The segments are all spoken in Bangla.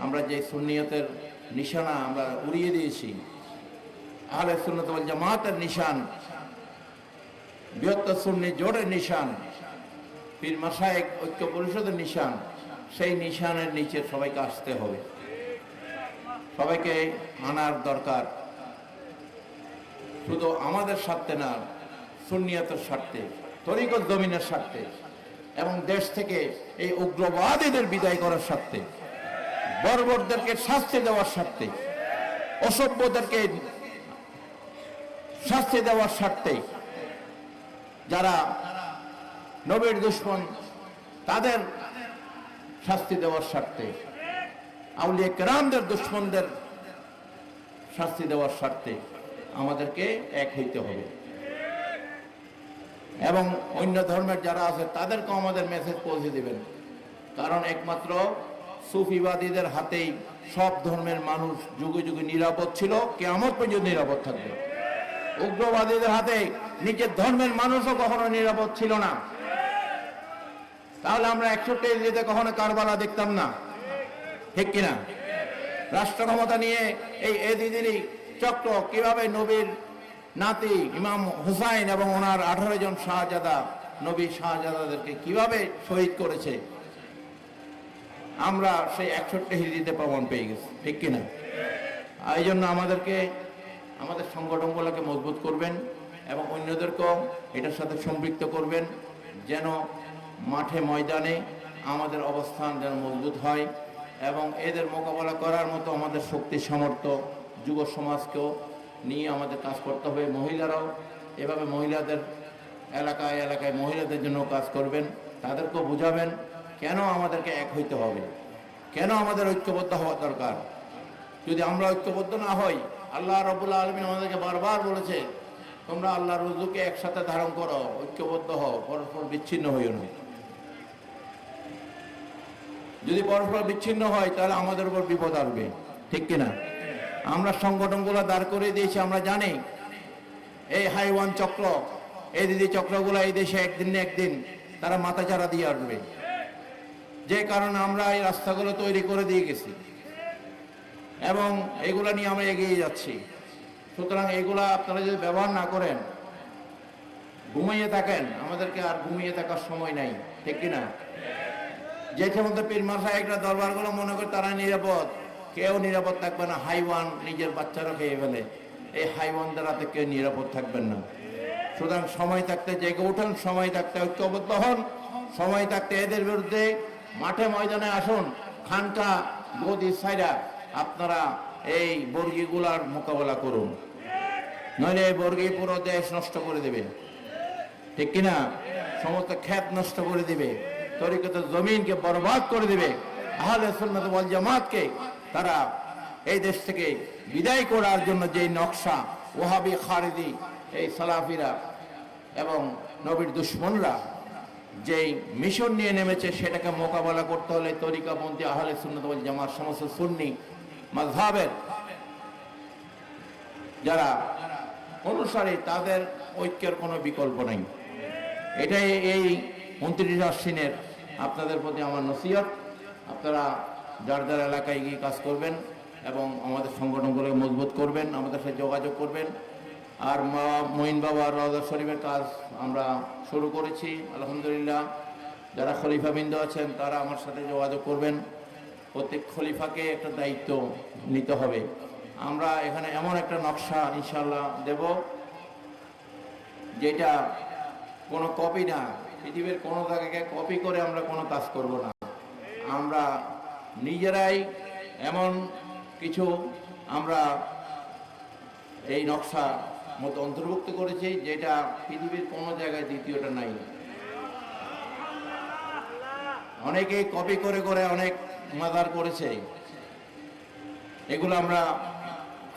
আমরা যে সুন্নিয়তের নিশানা আমরা উড়িয়ে দিয়েছি, আহলে সুন্নাত ওয়াল জামাতের নিশান, বৃহত্তর সুন্নি জোটের নিশান, পীর মাশায়েখ ঐক্য পরিষদের নিশান, সেই নিশানের নিচে সবাইকে আসতে হবে, সবাইকে আনার দরকার। শুধু আমাদের স্বার্থে না, সুন্নিয়তের স্বার্থে, তরিকত জমিনের স্বার্থে এবং দেশ থেকে এই উগ্রবাদীদের বিদায় করার স্বার্থে, বর্বরদেরকে শাস্তি দেওয়ার স্বার্থে, অসভ্যদেরকে শাস্তি দেওয়ার স্বার্থে, যারা নবীর দুশমন তাদের শাস্তি দেওয়ার স্বার্থে, আউলিয়া কেরামদের দুশমনদের শাস্তি দেওয়ার স্বার্থে আমাদেরকে এক হইতে হবে এবং অন্য ধর্মের যারা আছে তাদেরকেও আমাদের মেসেজ পৌঁছে দিবেন। কারণ একমাত্র সুফিবাদীদের হাতেই সব ধর্মের মানুষ যুগে যুগে নিরাপদ ছিল, কিয়ামত পর্যন্ত নিরাপদ থাকবে। উগ্রবাদীদের হাতে নিজের ধর্মের মানুষও কখনো নিরাপদ ছিল না। তাহলে আমরা 61 হিজরিতে কখনো কারবালা দেখতাম না, ঠিক কিনা? রাষ্ট্র ক্ষমতা নিয়ে এই এদিদিরি চক্র কিভাবে নবীর নাতি ইমাম হুসাইন এবং ওনার 18 জন শাহজাদা, নবী শাহজাদাদেরকে কিভাবে শহীদ করেছে, আমরা সেই 61 হিজরিতে প্রমাণ পেয়ে গেছি, ঠিক কিনা? এই জন্য আমাদেরকে আমাদের সংগঠনগুলোকে মজবুত করবেন এবং অন্যদেরকেও এটার সাথে সম্পৃক্ত করবেন, যেন মাঠে ময়দানে আমাদের অবস্থান যেন মজবুত হয় এবং এদের মোকাবেলা করার মতো আমাদের শক্তি সামর্থ্য যুব সমাজকেও নিয়ে আমাদের কাজ করতে হবে। মহিলারাও এভাবে মহিলাদের এলাকায় এলাকায় মহিলাদের জন্য কাজ করবেন, তাদেরকেও বুঝাবেন কেন আমাদেরকে এক হইতে হবে, কেন আমাদের ঐক্যবদ্ধ হওয়া দরকার। যদি আমরা ঐক্যবদ্ধ না হই, আল্লাহ রাব্বুল আলামিন আমাদেরকে বারবার বলেছে, তোমরা আল্লাহর রুজুকে একসাথে ধারণ করো, ঐক্যবদ্ধ হও, পরস্পর বিচ্ছিন্ন হইও না। যদি পরস্পর বিচ্ছিন্ন হয় তাহলে আমাদের উপর বিপদ আসবে, ঠিক কিনা? আমরা সংগঠনগুলো দাঁড় করে দিয়েছি, আমরা জানি এই হাইওয়ান চক্র, এই দিদি চক্রগুলো এই দেশে একদিন না একদিন তারা মাথাচাড়া দিয়ে আসবে, যে কারণে আমরা এই রাস্তাগুলো তৈরি করে দিয়ে গেছি এবং এগুলা নিয়ে আমরা এগিয়ে যাচ্ছি। সুতরাং এগুলা আপনারা যদি ব্যবহার না করেন, ঘুমিয়ে থাকেন, আমাদেরকে আর ঘুমিয়ে থাকার সময় নাই, ঠিক কিনা? যে সমস্ত পীর মাশায়েখরা দরবারগুলো মনে করে তারা নিরাপদ, কেউ নিরাপদ থাকবে না। হাইওয়ান নিজের বাচ্চারা খেয়ে ফেলে, এই হাইওয়ানদের হাতে কেউ নিরাপদ থাকবেন না। সুতরাং সময় থাকতে জেগে উঠুন, সময় থাকতে ঐক্যবদ্ধ হন, সময় থাকতে এদের বিরুদ্ধে মাঠে ময়দানে আসুন। খানকা গদি সাইরা আপনারা এই বর্গীগুলার মোকাবেলা করুন, নইলে এই বর্গী পুরো দেশ নষ্ট করে দেবে, ঠিক কিনা? সমস্ত ক্ষেত নষ্ট করে দিবে, তরিকতের জমিনকে বরবাদ করে দিবে। আহলে সুন্নাত ওয়াল জামাতকে তারা এই দেশ থেকে বিদায় করার জন্য যে নকশা ওহাবি খারিজি এই সালাফিরা এবং নবীর দুশমনরা যেই মিশন নিয়ে নেমেছে, সেটাকে মোকাবেলা করতে হলে তরিকাপন্থী আহলে সুন্নাত ওয়াল জামাত সমস্ত সুন্নি মাযহাবের যারা অনুসারী তাদের ঐক্যের কোনো বিকল্প নেই। এটাই এই 29 আশ্বিনের আপনাদের প্রতি আমার নসিহত। আপনারা যার যার এলাকায় গিয়ে কাজ করবেন এবং আমাদের সংগঠনগুলোকে মজবুত করবেন, আমাদের সাথে যোগাযোগ করবেন। আর মঈন বাবা রওজা শরীফের কাজ আমরা শুরু করেছি আলহামদুলিল্লাহ। যারা খলিফাবৃন্দ আছেন তারা আমার সাথে যোগাযোগ করবেন। প্রত্যেক খলিফাকে একটা দায়িত্ব নিতে হবে। আমরা এখানে এমন একটা নকশা ইনশাআল্লাহ দেব যেটা কোনো কপি না, পৃথিবীর কোনো জায়গায় কপি করে আমরা কোনো কাজ করব না। আমরা নিজেরাই এমন কিছু আমরা এই নকশা মতো অন্তর্ভুক্ত করেছি যেটা পৃথিবীর কোনো জায়গায় দ্বিতীয়টা নাই। অনেকেই কপি করে করে অনেক মাজার করেছে, এগুলো আমরা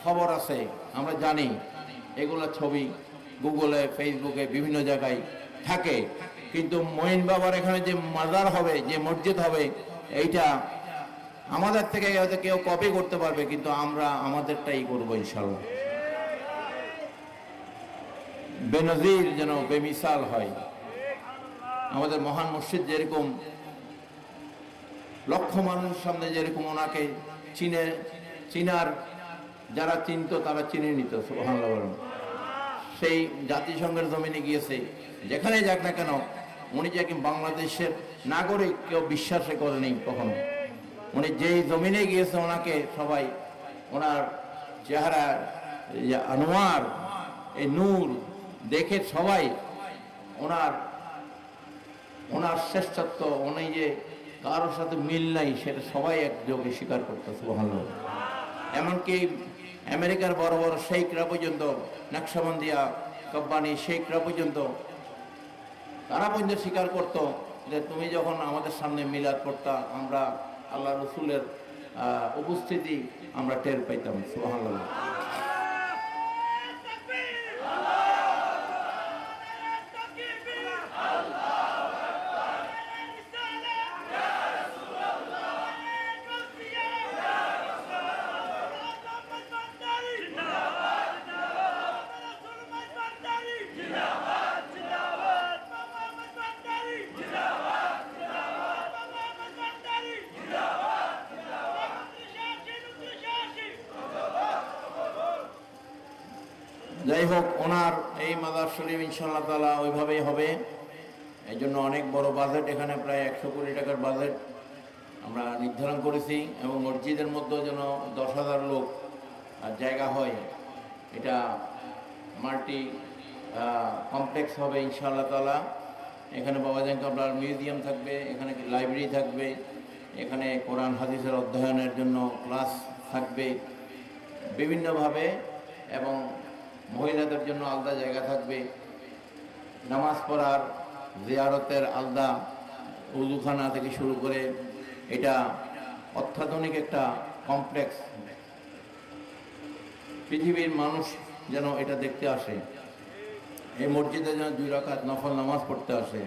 খবর আছে, আমরা জানি। এগুলো ছবি গুগলে ফেসবুকে বিভিন্ন জায়গায় থাকে, কিন্তু মঈন বাবার এখানে যে মাজার হবে, যে মসজিদ হবে, এইটা আমাদের থেকে হয়তো কেউ কপি করতে পারবে, কিন্তু আমরা আমাদেরটাই করবো ইনশাআল্লাহ। বেনজির যেন বেমিসাল হয়। আমাদের মহান মুর্শিদ যেরকম লক্ষ মানুষের সামনে যেরকম ওনাকে চিনার যারা চিনত তারা চিনে নিত। সুবহানাল্লাহ বলেন। সেই জাতিসংঘের জমিনে গিয়েছে, যেখানে যাক না কেন উনি যে বাংলাদেশের নাগরিক কেউ বিশ্বাসে করেনি কখনো। উনি যেই জমিনে গিয়েছে ওনাকে সবাই ওনার চেহারা আনোয়ার এই নূর দেখে সবাই ওনার শ্রেষ্ঠত্ব, উনি যে কারোর সাথে মিল নাই সেটা সবাই একযোগে স্বীকার করতো। সুবহানাল্লাহ। এমনকি আমেরিকার বড় বড় শেখরা পর্যন্ত, নকশবন্দিয়া কোম্পানি শেখরা পর্যন্ত তারা পর্যন্ত স্বীকার করতো যে তুমি যখন আমাদের সামনে মিলাদ করতা আমরা আল্লাহ রসুলের উপস্থিতি আমরা টের পাইতাম। সুবহানাল্লাহ। যাই হোক, ওনার এই মাদার শরীফ ইনশাআল্লাহ তাআলা ওইভাবেই হবে। এই জন্য অনেক বড় বাজেট, এখানে প্রায় 100 কোটি টাকার বাজেট আমরা নির্ধারণ করেছি, এবং মসজিদের মধ্যে যেন 10,000 লোক জায়গা হয়। এটা মাল্টি কমপ্লেক্স হবে ইনশাআল্লাহ তাআলা। এখানে বাবাজান কাবলার মিউজিয়াম থাকবে, এখানে লাইব্রেরি থাকবে, এখানে কোরআন হাদিসের অধ্যয়নের জন্য ক্লাস থাকবে বিভিন্নভাবে, এবং মহিলাদের জন্য আলাদা জায়গা থাকবে, নামাজ পড়ার জিয়ারতের আলাদা উযুখানা থেকে শুরু করে এটা অত্যাধুনিক একটা কমপ্লেক্স। পৃথিবীর মানুষ যেন এটা দেখতে আসে, এই মসজিদে যেন 2 রাকাত নফল নামাজ পড়তে আসে।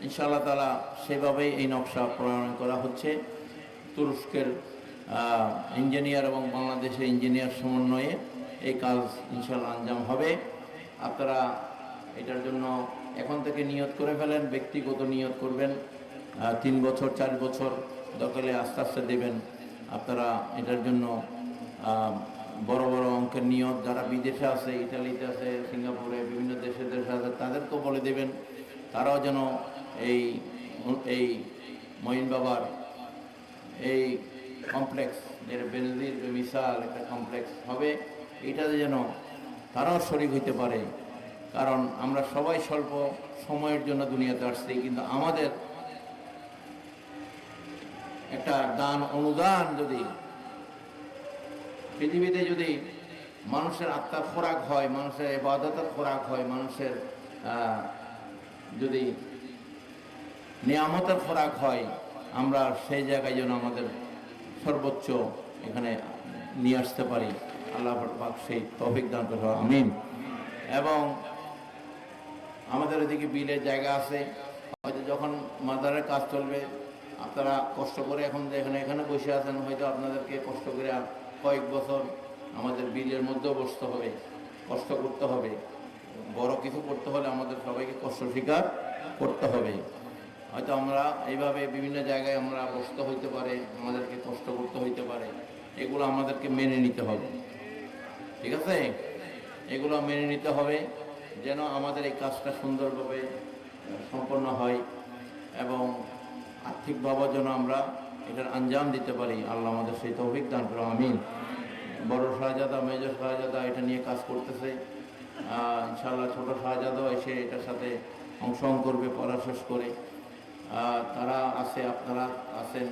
ইনশাআল্লাহ তাআলা সেভাবেই এই নকশা প্রণয়ন করা হচ্ছে। তুরস্কের ইঞ্জিনিয়ার এবং বাংলাদেশের ইঞ্জিনিয়ার সমন্বয়ে এই কাজ ইনশাআল্লাহ আঞ্জাম হবে। আপনারা এটার জন্য এখন থেকে নিয়ত করে ফেলেন, ব্যক্তিগত নিয়ত করবেন, 3 বছর 4 বছর দরকারে আস্তে আস্তে দেবেন। আপনারা এটার জন্য বড় বড় অঙ্কের নিয়ত, যারা বিদেশে আছে, ইতালিতে আছে, সিঙ্গাপুরে, বিভিন্ন দেশে আছে, তাদেরকেও বলে দেবেন, তারাও যেন এই মঈন বাবার এই কমপ্লেক্স, যেটা বেনজির মিসাল একটা কমপ্লেক্স হবে, এটাতে যেন তারাও শরীক হইতে পারে। কারণ আমরা সবাই স্বল্প সময়ের জন্য দুনিয়াতে আসছি, কিন্তু আমাদের একটা দান অনুদান যদি পৃথিবীতে যদি মানুষের আত্মার খোরাক হয়, মানুষের ইবাদতের খোরাক হয়, মানুষের যদি নিয়ামতের খোরাক হয়, আমরা সেই জায়গায় যেন আমাদের সর্বোচ্চ এখানে নিয়ে আসতে পারি। আল্লাহ পাক সেই তৌফিক দান করুন, আমিন। এবং আমাদের এদিকে বিলের জায়গা আছে, হয়তো যখন মাদারের কাজ চলবে আপনারা কষ্ট করে এখন এখানে বসে আছেন, হয়তো আপনাদেরকে কষ্ট করে কয়েক বছর আমাদের বিলের মধ্যেও বসতে হবে, কষ্ট করতে হবে। বড় কিছু করতে হলে আমাদের সবাইকে কষ্ট স্বীকার করতে হবে। হয়তো আমরা এইভাবে বিভিন্ন জায়গায় আমরা বসতে হইতে পারে, আমাদেরকে কষ্ট করতে হইতে পারে, এগুলো আমাদেরকে মেনে নিতে হবে। ঠিক আছে, এগুলো মেনে নিতে হবে যেন আমাদের এই কাজটা সুন্দরভাবে সম্পন্ন হয়, এবং আর্থিকভাবে যেন আমরা এটার আঞ্জাম দিতে পারি। আল্লাহ আমাদের সেই তৌফিক দান করুন, আমিন। বড় শাহজাদা, মেজর শাহজাদা এটা নিয়ে কাজ করতেছে, ইনশাআল্লাহ ছোট শাহজাদাও এসে এটার সাথে অংশগ্রহণ করবে পড়া শেষ করে। তারা আছে, আপনারা আছেন,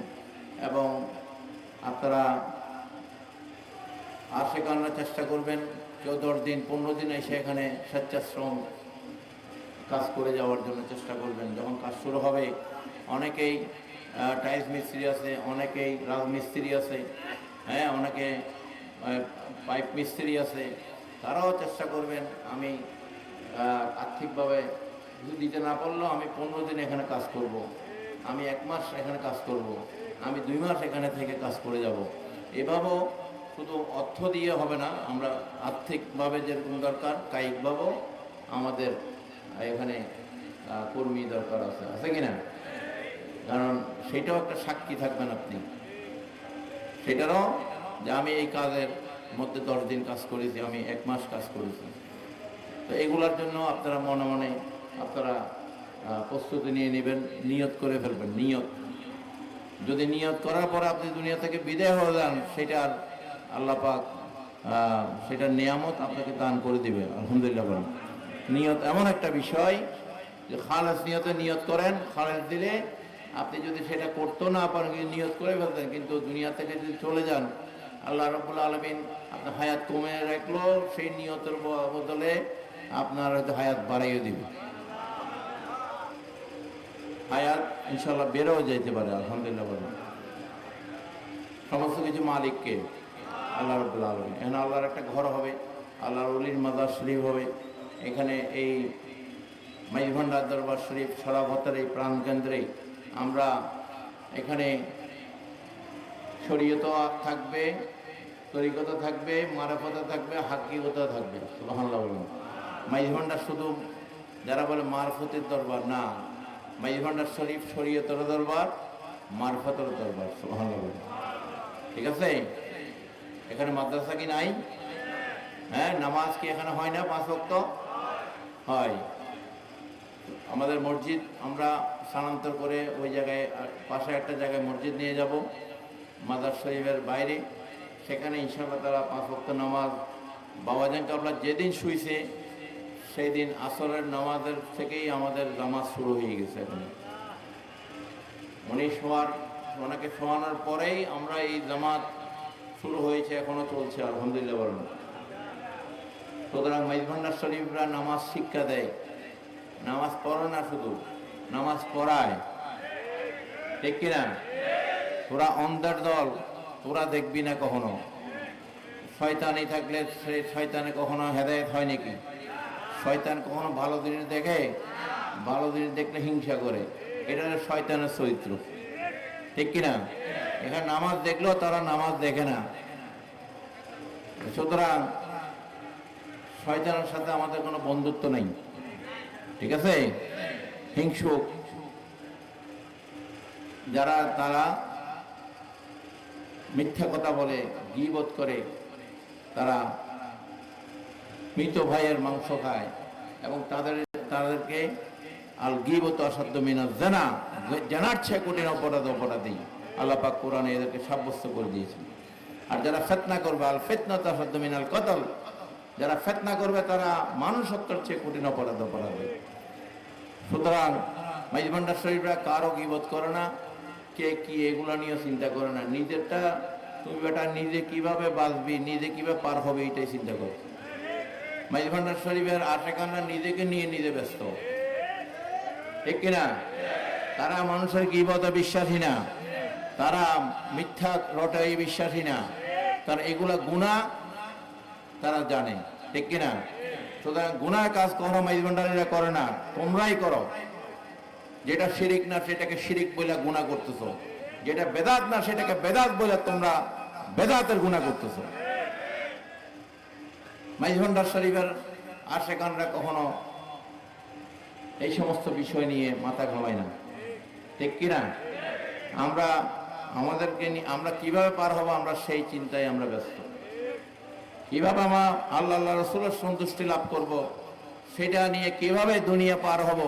এবং আপনারা আর শেখানোর চেষ্টা করবেন। কেউ 10 দিন 15 দিন এসে এখানে স্বেচ্ছাশ্রম কাজ করে যাওয়ার জন্য চেষ্টা করবেন। যখন কাজ শুরু হবে, অনেকেই টাইলস মিস্ত্রি আছে, অনেকেই রাজমিস্ত্রি আছে, হ্যাঁ, অনেকে পাইপ মিস্ত্রি আছে, তারাও চেষ্টা করবেন। আমি আর্থিকভাবে দিতে না পারলেও আমি 15 দিন এখানে কাজ করব, আমি 1 মাস এখানে কাজ করব, আমি 2 মাস এখানে থেকে কাজ করে যাব। এভাবেও শুধু অর্থ দিয়ে হবে না, আমরা আর্থিকভাবে যেরকম দরকার আমাদের এখানে কর্মী দরকার আছে কিনা? কারণ সেটাও একটা সাক্ষী থাকবেন আপনি সেটারও, যে আমি এই কাজের মধ্যে 10 দিন কাজ করেছি, আমি 1 মাস কাজ করেছি। তো এগুলোর জন্য আপনারা মনে মনে আপনারা প্রস্তুতি নিয়ে নেবেন, নিয়ত করে ফেলবেন। নিয়ত, যদি নিয়ত করার পর আপনি দুনিয়া থেকে বিদায় হয়ে যান, সেটার আল্লাহ পাক সেটার নিয়ামত আপনাকে দান করে দিবে। আলহামদুলিল্লাহ বলেন। নিয়ত এমন একটা বিষয় যে খালেস নিয়তে নিয়ত করেন, খালেস দিলে আপনি যদি সেটা করতে না পারেন, নিয়ত করে ফেলতেন, কিন্তু দুনিয়া থেকে যদি চলে যান, আল্লাহ রাব্বুল আলামিন আপনার হায়াত কমে রাখলো, সেই নিয়তের বদলে আপনার হয়তো হায়াত বাড়াইয়ে দিবে, হায়াত ইনশাল্লাহ বেড়েও যেতে পারে। আলহামদুলিল্লাহ বলেন। সমস্ত কিছু মালিককে আল্লাহ রাব্বুল আলামিন। এখানে আল্লাহর একটা ঘর হবে, আল্লাহর ওলির মাজার শরীফ হবে। এখানে এই মাইজভান্ডার দরবার শরীফ সরাফতের এই প্রাণকেন্দ্রে আমরা এখানে শরীয়ত থাকবে, তরিকত থাকবে, মারাফত থাকবে, হাকিকত থাকবে। সুবহানাল্লাহ বলুন। মাইজভান্ডার শুধু যারা বলে মারফতের দরবার না, মাইজভান্ডার শরীফ শরীয়তের দরবার, মারফতের দরবার। সুবহানাল্লাহ বলুন। ঠিক আছে? এখানে মাদ্রাসা কি নাই? হ্যাঁ, নামাজ কি এখানে হয় না? 5 ওয়াক্ত হয়। আমাদের মসজিদ আমরা স্থানান্তর করে ওই জায়গায় পাশে একটা জায়গায় মসজিদ নিয়ে যাব, মাজার শরীফের বাইরে। সেখানে ইনশাআল্লাহ তারা 5 ওয়াক্ত নামাজ, বাবাজান কাবলা যেদিন শুইছে সেই দিন আসরের নামাজের থেকেই আমাদের নামাজ শুরু হয়ে গেছে। এখানে ওনাকে শোয়ানোর পরেই আমরা এই জামাত শুরু হয়েছে, এখনো চলছে। আলহামদুলিল্লাহ বলুন। সুতরাং মাইজভান্ডার শরীফরা নামাজ শিক্ষা দেয়, নামাজ পড়ে না, শুধু নামাজ পড়ায়। ঠিক কিনা? তোরা অন্ধের দল, তোরা দেখবি না কখনো। শয়তানি থাকলে সে শয়তানে কখনো হেদায়েত হয় নাকি? শয়তান কখনো ভালো জিনিস দেখে? ভালো জিনিস দেখলে হিংসা করে, এটা শয়তানের চরিত্র। ঠিক কিনা? এখানে নামাজ দেখলেও তারা নামাজ দেখে না। সুতরাং শয়তানের সাথে আমাদের কোনো বন্ধুত্ব নেই। ঠিক আছে? হিংসুক যারা, তারা মিথ্যা কথা বলে, গীবত করে, তারা মৃত ভাইয়ের মাংস খায়, এবং তাদেরকে আল গীবত অসাধ্য মিনাজ জানা, জানার চেয়ে কঠিন অপরাধী আল্লাহ পাক কোরআনে এদেরকে সাব্যস্ত করে দিয়েছেন। আর যারা ফিতনা করবে, আল ফিতনাতু আসাদ্দু মিনাল কতল, যারা ফিতনা করবে তারা মানুষ হত্যার চেয়ে কঠিন অপরাধী। সুতরাং মাইজভান্ডার শরীফরা কারো গীবত করে না, কে কি এগুলা নিয়ে চিন্তা করে না। নিজেরটা তুমি বেটা নিজে কিভাবে বাঁচবি, নিজে কিভাবে পার হবে, এটাই চিন্তা করো। মাইজভান্ডার শরীফের আশেকানরা নিজেকে নিয়ে নিজে ব্যস্ত। ঠিক কিনা? তারা মানুষের গীবতে বিশ্বাসী না, তারা মিথ্যা রটাই বিশ্বাসী না, তারা এগুলা গুনাহ তারা জানে। ঠিক কিনা? সুতরাং গুনাহ কাজ কখনো মাইজভান্ডারীরা করে না, তোমরাই করো। যেটা শিরিক না সেটাকে শিরিক বলে গুনাহ করতেছো, যেটা বেদাত না সেটাকে বেদাত বলে তোমরা বেদাতের গুনাহ করতেছো। মাইজভান্ডার শরীফের আশেকানরা কখনো এই সমস্ত বিষয় নিয়ে মাথা ঘামায় না। ঠিক কিনা? আমরা কিভাবে পার হবো, আমরা সেই চিন্তায় আমরা ব্যস্ত। কিভাবে আমরা আল্লাহ রাসূলের সন্তুষ্টি লাভ করব, সেটা নিয়ে কিভাবে দুনিয়া পার হব,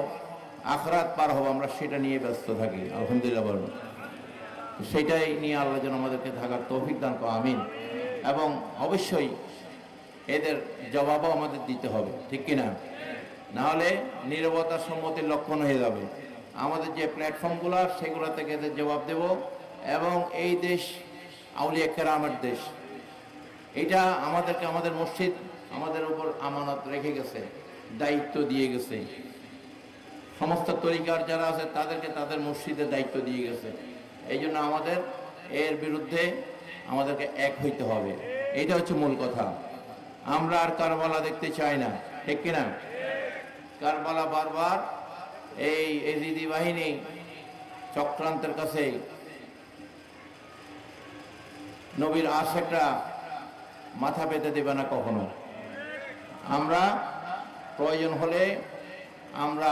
আখিরাত পার হব, আমরা সেটা নিয়ে ব্যস্ত থাকি। আলহামদুলিল্লাহ বলুন। সেটাই নিয়ে আল্লাহ যেন আমাদেরকে থাকার তৌফিক দান করে। আমিন। এবং অবশ্যই এদের জবাবও আমাদের দিতে হবে। ঠিক কিনা? নাহলে নীরবতার সম্মতির লক্ষণ হয়ে যাবে। আমাদের যে প্ল্যাটফর্মগুলো, সেগুলো থেকে এদের জবাব দেব। এবং এই দেশ আউলিয়া কেরামের দেশ, এটা আমাদেরকে, আমাদের মসজিদ আমাদের উপর আমানত রেখে গেছে, দায়িত্ব দিয়ে গেছে। সমস্ত তরিকার যারা আছে তাদেরকে তাদের মসজিদের দায়িত্ব দিয়ে গেছে। এই জন্য আমাদের এর বিরুদ্ধে আমাদেরকে এক হইতে হবে। এইটা হচ্ছে মূল কথা। আমরা আর কারবালা দেখতে চাই না। ঠিক কিনা? কারবালা বারবার এই এজিদি বাহিনী চক্রান্তের কাছে নবীর আশেকরা মাথা পেতে দেবে না কখনো। আমরা প্রয়োজন হলে আমরা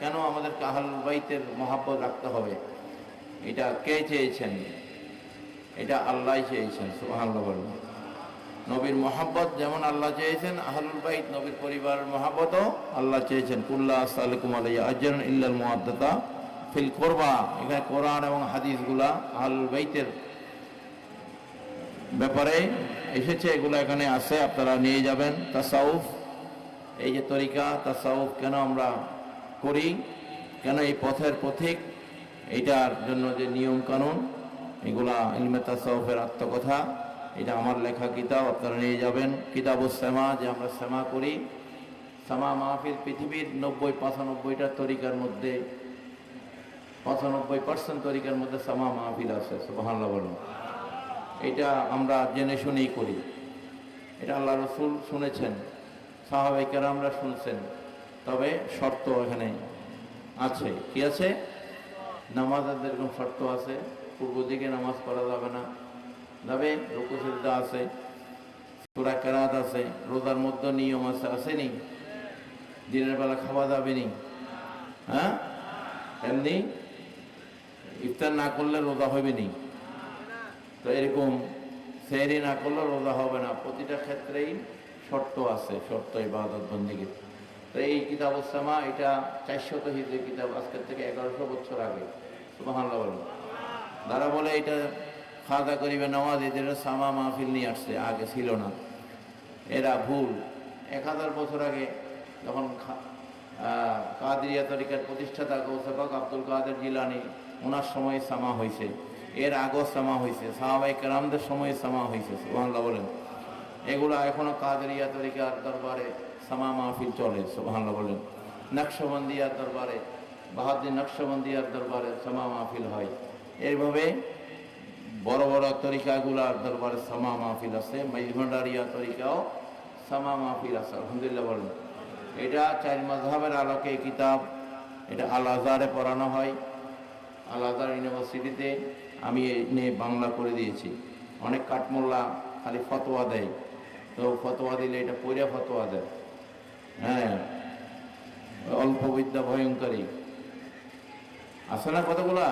কেন আমাদেরকে আহলুল বাইতের মহাব্বত রাখতে হবে? এটা কে চেয়েছেন? এটা আল্লাহ চেয়েছেন। সুবহানাল্লাহ বলুন। নবীর মহাব্বত যেমন আল্লাহ চেয়েছেন, আহলুল বাইত নবীর পরিবারের মহাব্বতও আল্লাহ চেয়েছেন। কুল্লা আসসালাকুম আলাইয়া আজরান ইল্লাল মুআদ্দাতা ফিল কুরবা। এখানে কোরআন এবং হাদিসগুলা আহলুল বাইতের ব্যাপারে এসেছে, এগুলো এখানে আছে, আপনারা নিয়ে যাবেন। তাসাউফ, এই যে তরিকা তাসাউফ কেন আমরা করি, কেন এই পথের পথিক, এইটার জন্য যে নিয়ম কানুন, এগুলা ইলমে তাসাউফের আত্মকথা, এটা আমার লেখা কিতাব, আপনারা নিয়ে যাবেন। কিতাবুস সামা, যে আমরা সামা করি, সামা মাহফিল পৃথিবীর 90-95টা তরিকার মধ্যে 95% তরিকার মধ্যে সামা মাহফিল আছে। সুবহানাল্লাহ বলুন। এটা আমরা জেনে শুনেই করি। এটা আল্লাহ রসুল শুনেছেন, সাহাবায়ে কেরামরা শুনছেন। তবে শর্ত এখানে আছে। কি আছে? নামাজের যেরকম শর্ত আছে, পূর্ব দিকে নামাজ পড়া যাবে না, যাবে, রুকু সিজদা আছে, সূরা কেরাত আছে, রোজার মধ্যে নিয়ম আছে, আসেনি? দিনের বেলা খাওয়া যাবে নি, হ্যাঁ? এমনি ইফতার না করলে রোজা হবে নি। তো এরকম সেহরি না করলে রোজা হবে না। প্রতিটা ক্ষেত্রেই শর্ত আছে, শর্ত ইবাদত বন্দেগীর। তো এই কিতাবুস সামা, এটা 400 হিজরি কিতাব, আজকের থেকে 1100 বছর আগে। সুবহানাল্লাহ বলুন। যারা বলে এটা খাজা করিবে নামাজ, এদের সামা মাহফিল নিয়ে আসছে, আগে ছিল না, এরা ভুল। 1000 বছর আগে যখন কাদেরিয়া তরিকার প্রতিষ্ঠাতা গৌসে পাক আব্দুল কাদের জিলানী, ওনার সময় সামা হয়েছে, এর আগেও সামা হয়েছে, সাহাবায়ে কেরামদের সময় সামা হয়েছে। সুবহানাল্লাহ বলেন। এগুলো এখনো কাদেরিয়া তরিকার দরবারে সামা মাহফিল চলে। সুবহানাল্লাহ বলেন। নকশবন্দিয়ার দরবারে, বাহাদুর নকশবন্দিয়ার দরবারে সামা মাহফিল হয়। এইভাবে বড় বড় তরিকাগুলার দরবারে সামা মাহফিল আছে। মাইজভান্ডারিয়া তরিকাও সামা মাহফিল আছে। আলহামদুলিল্লাহ বলেন। এটা 4 মাযহাবের আলোকে কিতাব, এটা আল আজহারে পড়ানো হয়। আল আজহার ইউনিভার্সিটিতে আমি নিয়ে বাংলা করে দিয়েছি। অনেক কাঠমোল্লা খালি ফতোয়া দেয়, তো ফতোয়া দিলে এটা পড়ে ফতোয়া দেয়। হ্যাঁ, অল্প বিদ্যা ভয়ঙ্করী আছে না কতগুলা?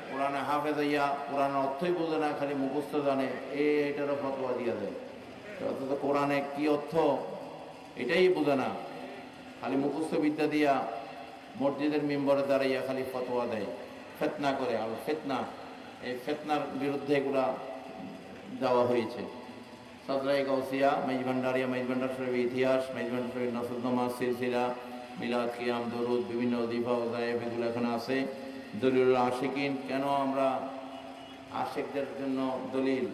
কোরআনে হাফেজ হইয়া কোরআনের অর্থই বোঝে না, খালি মুখস্থ জানে, এটারও ফতোয়া দিয়ে দেয়। অথচ কোরআনে কি অর্থ এটাই বোঝে না, খালি মুখস্থ বিদ্যা দিয়া মসজিদের মেম্বরে দাঁড়াইয়া খালি ফতোয়া দেয়, ফিতনা করে। আর ফিতনা, এই ফিতনার বিরুদ্ধে এগুলা দেওয়া হয়েছে। সদরায়ে গাউসিয়া, মেজভান্ডারিয়া, মেজভান্ডার শরীফের ইতিহাস, মেজভান্ডার শরীফ নসরুদ্দোমা, সিলসিলা, মিলাদ, কিয়াম, দরুদ, বিভিন্ন ওজিফা ওজায়েফ, এগুলো এখানে আছে। দলিলুল আশিকিন, কেন আমরা আশিকদের জন্য দলিল,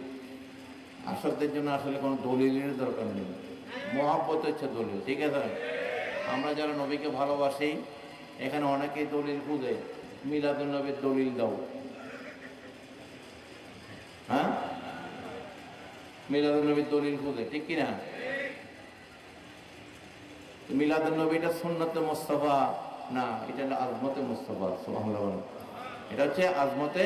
আশিকদের জন্য আসলে কোনো দলিলের দরকার নেই, মহব্বত হচ্ছে দলিল। ঠিক আছে? আমরা যারা নবীকে ভালোবাসি, এখানে অনেকেই দলিল খুঁজে, মিলাদুন নবীর দলিল দাও, হ্যাঁ, মিলাদুন নবীর দলিল খুঁজে, ঠিক কিনা? মিলাদুন নবীটা সুন্নতে মুস্তাফা না, এটা হলো আজমতে মুস্তাফা। সুবহানাল্লাহ। এটা হচ্ছে আজমতে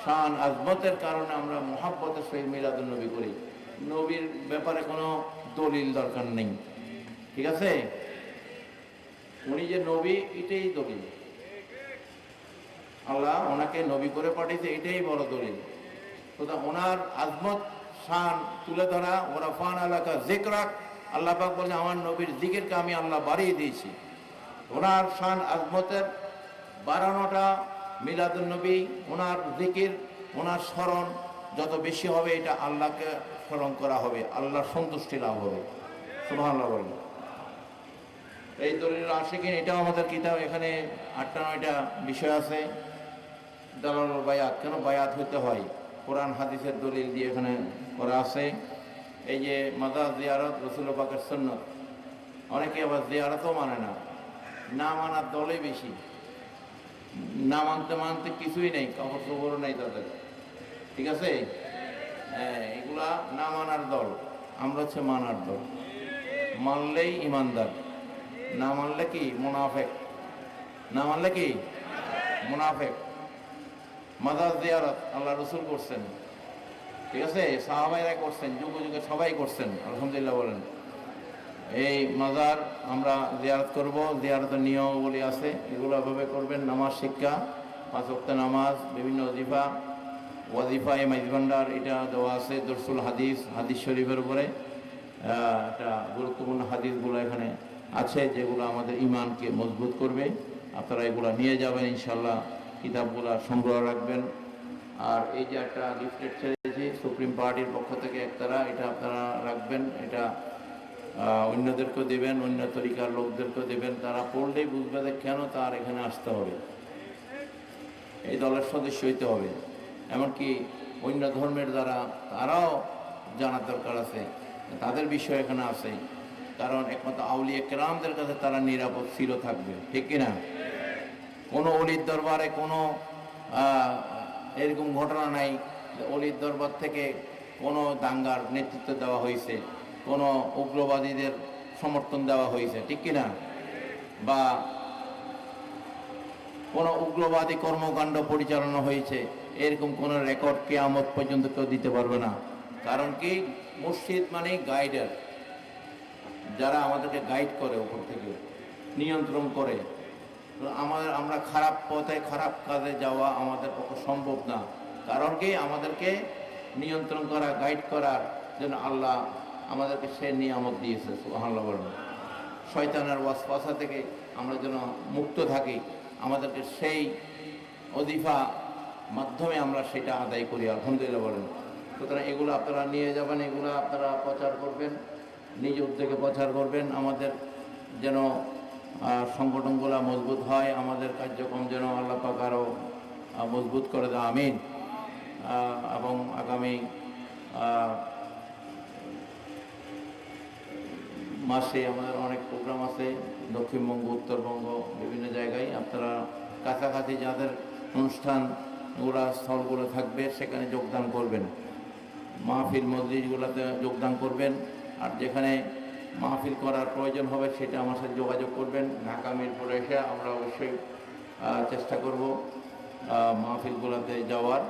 শান, আজমতের কারণে আমরা মুহাব্বতের সহিত মিলাদুন নবী করি। নবীর ব্যাপারে কোনো দলিল দরকার নেই। ঠিক আছে? উনি যে নবী, এটাই দলিল। আল্লাহ ওনাকে নবী করে পাঠিয়েছে, এটাই বড় দলিল। সুতরাং ওনার আজমত শান তুলে ধরা, ওরা ফান আলাকা যিকরাক, আল্লাহ পাক বলে আমার নবীর জিকিরকে আমি আল্লাহ বাড়িয়ে দিয়েছি। ওনার শান আজমতের বাড়ানোটা, মিলাদুন নবী, ওনার জিকির, ওনার স্মরণ যত বেশি হবে, এটা আল্লাহকে স্মরণ করা হবে, আল্লাহর সন্তুষ্টি লাভ হবে। সুবহানাল্লাহ বলেন। এই দলিল আশিকিন, এটাও আমাদের কিতাব, এখানে 8-9টা বিষয় আছে। দালালুল বায়াত, কেন বায়াত হতে হয়, কোরআন হাদিসের দলিল দিয়ে এখানে করা আছে। এই যে মাজার জিয়ারত, রাসূল পাকের সুন্নাত, অনেকে আবার জিয়ারতও মানে না, না মানার দলই বেশি, না মানতে মানতে কিছুই নেই, কাপড় চোপড়ও নেই তাদের। ঠিক আছে? এগুলা না মানার দল, আমরা হচ্ছে মানার দল। মানলেই ইমানদার, না মানলে কি মুনাফেক, না মানলে কি মুনাফেক। মাজার জিয়ারত আল্লাহ রসুল করছেন, ঠিক আছে, সাহাবাইরা করছেন, যুগে যুগে সবাই করছেন, আলহামদুলিল্লাহ বলেন। এই মাজার আমরা জিয়ারত করব, জিয়ারতের নিয়মাবলী আছে, এগুলো এভাবে করবেন। নামাজ শিক্ষা, 5 ওয়াক্ত নামাজ, বিভিন্ন ওয়াজিফা মাইজভান্ডার এটা দেওয়া আছে, দরসুল হাদিস, হাদিস শরীফের উপরে একটা গুরুত্বপূর্ণ হাদিসগুলো এখানে আছে যেগুলো আমাদের ইমানকে মজবুত করবে। আপনারা এগুলো নিয়ে যাবেন ইনশাল্লাহ, কিতাবগুলো সংগ্রহ রাখবেন। আর এই যে একটা লিফলেট ছেড়েছি সুপ্রিম পার্টির পক্ষ থেকে একতারা, এটা আপনারা রাখবেন, এটা অন্যদেরকেও দেবেন, অন্য তরিকার লোকদেরকেও দেবেন। তারা পড়লেই বুঝবে যে কেন তার এখানে আসতে হবে, এই দলের সদস্য হইতে হবে। এমনকি অন্য ধর্মের দ্বারা তারাও জানার দরকার আছে, তাদের বিষয় এখানে আছে। কারণ একমাত্র আউলিয়া কেরামদের কাছে তারা নিরাপদ ছিল থাকবে, ঠিক কিনা? কোনো অলির দরবারে কোনো এরকম ঘটনা নাই অলির দরবার থেকে কোনো দাঙ্গার নেতৃত্ব দেওয়া হয়েছে, কোনো উগ্রবাদীদের সমর্থন দেওয়া হয়েছে, ঠিক কিনা? বা কোনো উগ্রবাদী কর্মকাণ্ড পরিচালনা হয়েছে, এরকম কোনো রেকর্ড কিয়ামত পর্যন্ত কেউ দিতে পারবে না। কারণ কি, মসজিদ মানে গাইডার, যারা আমাদেরকে গাইড করে, উপর থেকে নিয়ন্ত্রণ করে। আমরা খারাপ পথে খারাপ কাজে যাওয়া আমাদের পক্ষে সম্ভব না। কারণ কি, আমাদেরকে নিয়ন্ত্রণ করা, গাইড করার জন্য আল্লাহ আমাদেরকে সে নিয়ামত দিয়েছে। সুবহানাল্লাহ বলেন। শয়তানের ওয়াসওয়াসা থেকে আমরা যেন মুক্ত থাকি, আমাদেরকে সেই ওজিফা মাধ্যমে আমরা সেটা আদায় করি, আলহামদুলিল্লাহ বলেন। সুতরাং এগুলো আপনারা নিয়ে যাবেন, এগুলো আপনারা প্রচার করবেন, নিজ উদ্যোগে প্রচার করবেন। আমাদের যেন সংগঠনগুলো মজবুত হয়, আমাদের কার্যক্রম যেন আল্লাহ পাক আরও মজবুত করে দেয়, আমিন। এবং আগামী মাসে আমাদের অনেক প্রোগ্রাম আছে, দক্ষিণবঙ্গ, উত্তরবঙ্গ, বিভিন্ন জায়গায়। আপনারা কাছাকাছি যাদের অনুষ্ঠানগুলো, স্থলগুলো থাকবে সেখানে যোগদান করবেন, মাহফিল মজলিসগুলোতে যোগদান করবেন। আর যেখানে মাহফিল করার প্রয়োজন হবে সেটা আমার সাথে যোগাযোগ করবেন। ঢাকা মিরপুরে এসে আমরা অবশ্যই চেষ্টা করব মাহফিলগুলোতে যাওয়ার।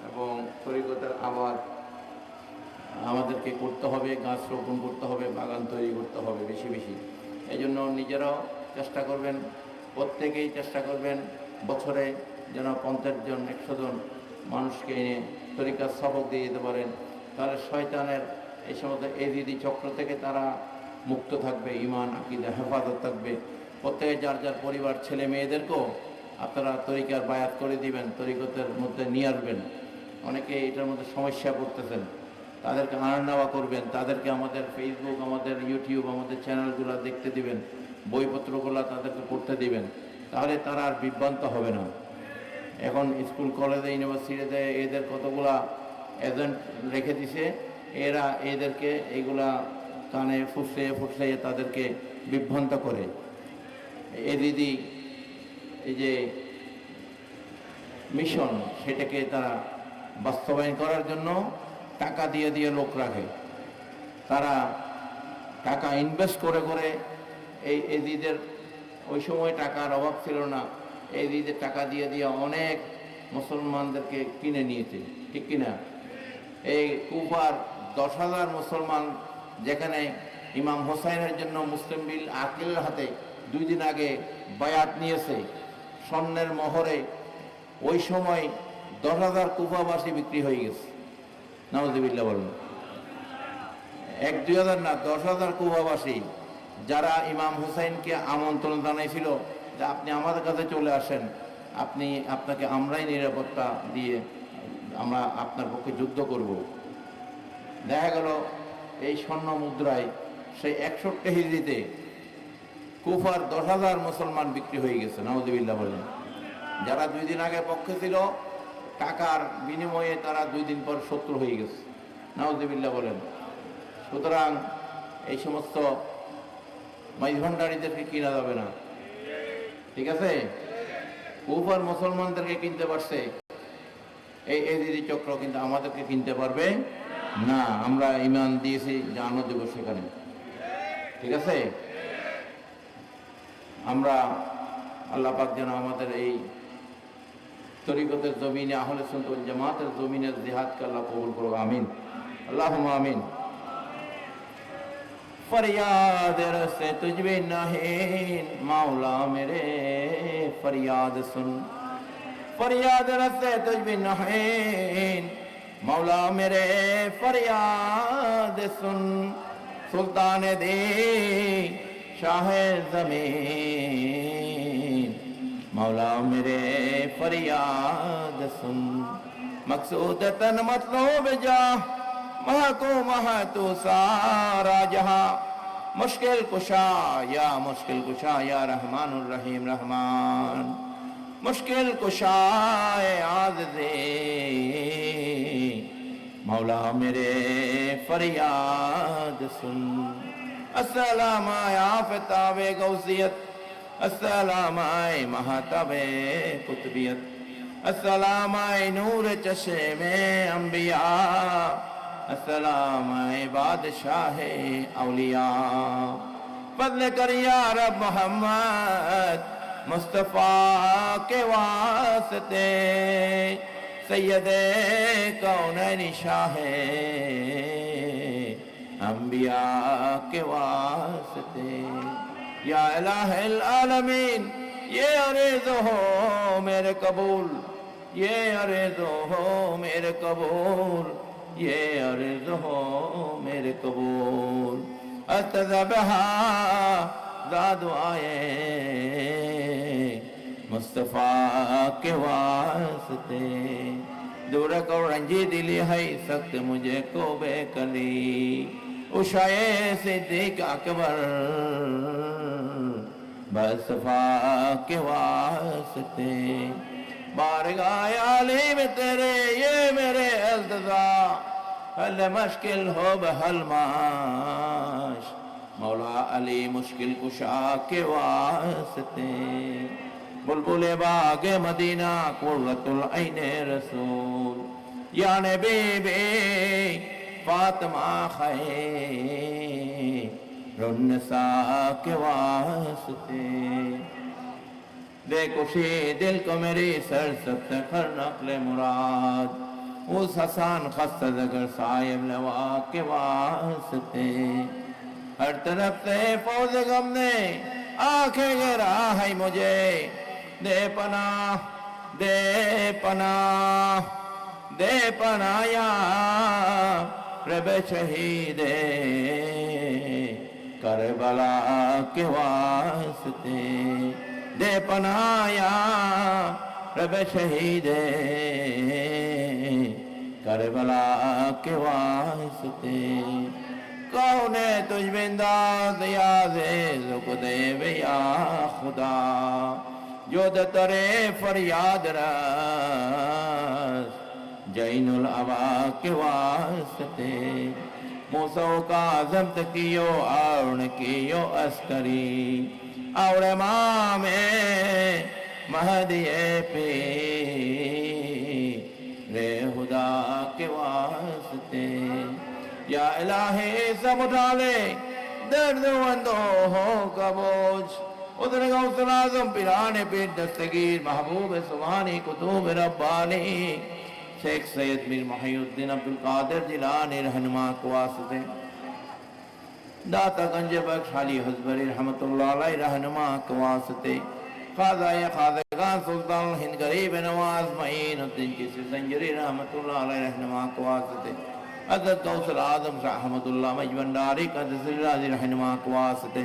এবং তরিকতের আবার আমাদেরকে করতে হবে, গাছ রোপণ করতে হবে, বাগান তৈরি করতে হবে বেশি বেশি। এই জন্য নিজেরাও চেষ্টা করবেন, প্রত্যেকেই চেষ্টা করবেন বছরে যেন 50 জন 100 জন মানুষকে এনে তরিকার সবক দিয়ে যেতে পারেন। তাহলে শয়তানের এই সমস্ত এজিদি চক্র থেকে তারা মুক্ত থাকবে, ঈমান আকীদা হেফাজত থাকবে। প্রত্যেকে যার যার পরিবার, ছেলে মেয়েদেরকেও আপনারা তরিকার বায়াত করে দিবেন, তরিকতের মধ্যে নিয়ে আসবেন। অনেকে এটার মধ্যে সমস্যা করতেছেন, তাদেরকে আনা নেওয়া করবেন, তাদেরকে আমাদের ফেসবুক, আমাদের ইউটিউব, আমাদের চ্যানেলগুলো দেখতে দিবেন, বইপত্রগুলো তাদেরকে পড়তে দিবেন। তাহলে তারা আর বিভ্রান্ত হবে না। এখন স্কুল, কলেজে, ইউনিভার্সিটিতে এদের কতগুলা এজেন্ট রেখে দিছে, এরা এদেরকে এইগুলা কানে ফুসলে তাদেরকে বিভ্রান্ত করে। এ দিদি এই যে মিশন, সেটাকে তারা বাস্তবায়ন করার জন্য টাকা দিয়ে দিয়ে লোক রাখে। তারা টাকা ইনভেস্ট করে করে এই এজিদের, ওই সময় টাকার অভাব ছিল না, এজিদের টাকা দিয়ে দিয়ে অনেক মুসলমানদেরকে কিনে নিয়েছে, ঠিক কিনা? এই কুফার 10,000 মুসলমান, যেখানে ইমাম হোসাইনের জন্য মুসলিম বিল আকিলের হাতে 2 দিন আগে বায়াত নিয়েছে স্বর্ণের মোহরে, ওই সময় 10,000 কুফাবাসী বিক্রি হয়ে গেছে। নাউযুবিল্লাহ বলেন। 1-2 হাজার না, 10,000 কুফাবাসী, যারা ইমাম হুসাইনকে আমন্ত্রণ জানাইছিল যে আপনি আমাদের কাছে চলে আসেন, আপনাকে আমরাই নিরাপত্তা দিয়ে আমরা আপনার পক্ষে যুদ্ধ করব। দেখা গেল এই স্বর্ণ মুদ্রায় সেই 61 হিজরিতে কুফার 10,000 মুসলমান বিক্রি হয়ে গেছে। নাউযুবিল্লাহ বলেন। যারা 2 দিন আগে পক্ষে ছিল, টাকার বিনিময়ে তারা 2 দিন পর শত্রু হয়ে গেছে। নাউযুবিল্লাহ বলেন। সুতরাং এই সমস্ত মাইজভান্ডারীদেরকে কিনা যাবে না, ঠিক আছে? কুফার মুসলমানদেরকে কিনতে পারছে, এই এজিদি চক্র কিন্তু আমাদেরকে কিনতে পারবে না। আমরা ঈমান দিয়েছি, জানও দেব সেখানে, ঠিক আছে? আমরা আল্লাহ পাক যেন আমাদের এই তরিকতের জমিনে, আহলে সুন্নাত ওয়াল জামাতের জমিনের জিহাদকে আল্লাহ কবুল করুক, আমিন, আল্লাহুম্মা আমিন। फरियाद रसे तुझ भी नहीं मौला मेरे फरियाद सुन फरियाद रसे तुझ भी नहीं मौला मेरे फरियाद सुन सुल्तान दे शाह ज़मीन मौला मेरे फरियाद सुन मकसूद तन मतलूब जा महको महतू सारा जहां मुश्किल कुशा या रहमानुर रहीम रहमान मुश्किल कुशा आज़ मौला मेरे फरियाद सुन अस्सलाम आफ़ताबे गौसियत अस्सलाम महताबे कुतबियत अस्सलाम नूर चश्मे अंबिया अस्सलाम बादशाह औलिया फज़ल कर या रब मोहम्मद मुस्तफ़ा के वास्ते सैयदे कौनैन शाह अंबिया के वास्ते या इलाहल आलमीन ये अर्ज़ हो मेरे कबूल ये अर्ज़ हो मेरे कबूल ये अर्ज़ हो मेरे कबूल अस्तज़बहा ज़ाद आए मुस्तफ़ा के वास्ते दूर को रंजी दिली है सख्त मुझे को बेकली उशाए सिद्दीक़ अकबर बसफा के वास्ते बारगाह आली में तेरे ये मेरे अल्तज़ा हल मुश्किल हो बहल माश मौला अली मुश्किल कुशा के वास्ते बुलबुल बाग मदीना कुर्रतुल ऐने रसूल या नबी बे फातिमा खैरुन्निसा के वास्ते दे खुशी दिल को मेरी सरसब्त कर नक़्ल मुराद उस हसान खस्ता ज़गर साहिब लवा के वास्ते हर तरफ से फौज गम ने आंखें गिरा है मुझे दे पनाह दे पनाह दे पनाह या रब शहीदे करबला के वास्ते दे पनाह या रब शहीदे करबला के वास्ते कौन है तुझ बिंदा दयाज़े ज़ुक दे या खुदा जो दतरे फरियाद रस जैनुल अबा के वास्ते मूसा का ज़ब्त कियो आउन कियो अस्करी और माम महदिये पे रे खुदा के वास्ते या इलाहे सब उठा ले दर्द वंदो हो का बोझ उधर गौसल आज़म पिराने पे दस्तगीर महबूब सुभानी कुतुब रब्बानी शेख सैयद मीर मुहय्यिद्दीन अब्दुल कादिर जिलानी रहनुमा को वास्ते दाता गंज बख्श अली हज़बरी रहमतुल्लाह अलैह रहनुमा को वास्ते ख्वाजा खाज़ागान सुल्तान हिंद गरीब नवाज मईनुद्दीन चिश्ती ज़ंजरी रहमतुल्लाह अलैह रहनुमा को वास्ते हज़रत गौसल आज़म शाह अहमदुल्लाह मजबंडारी क़द्दसल्लाहु रहनुमा को वास्ते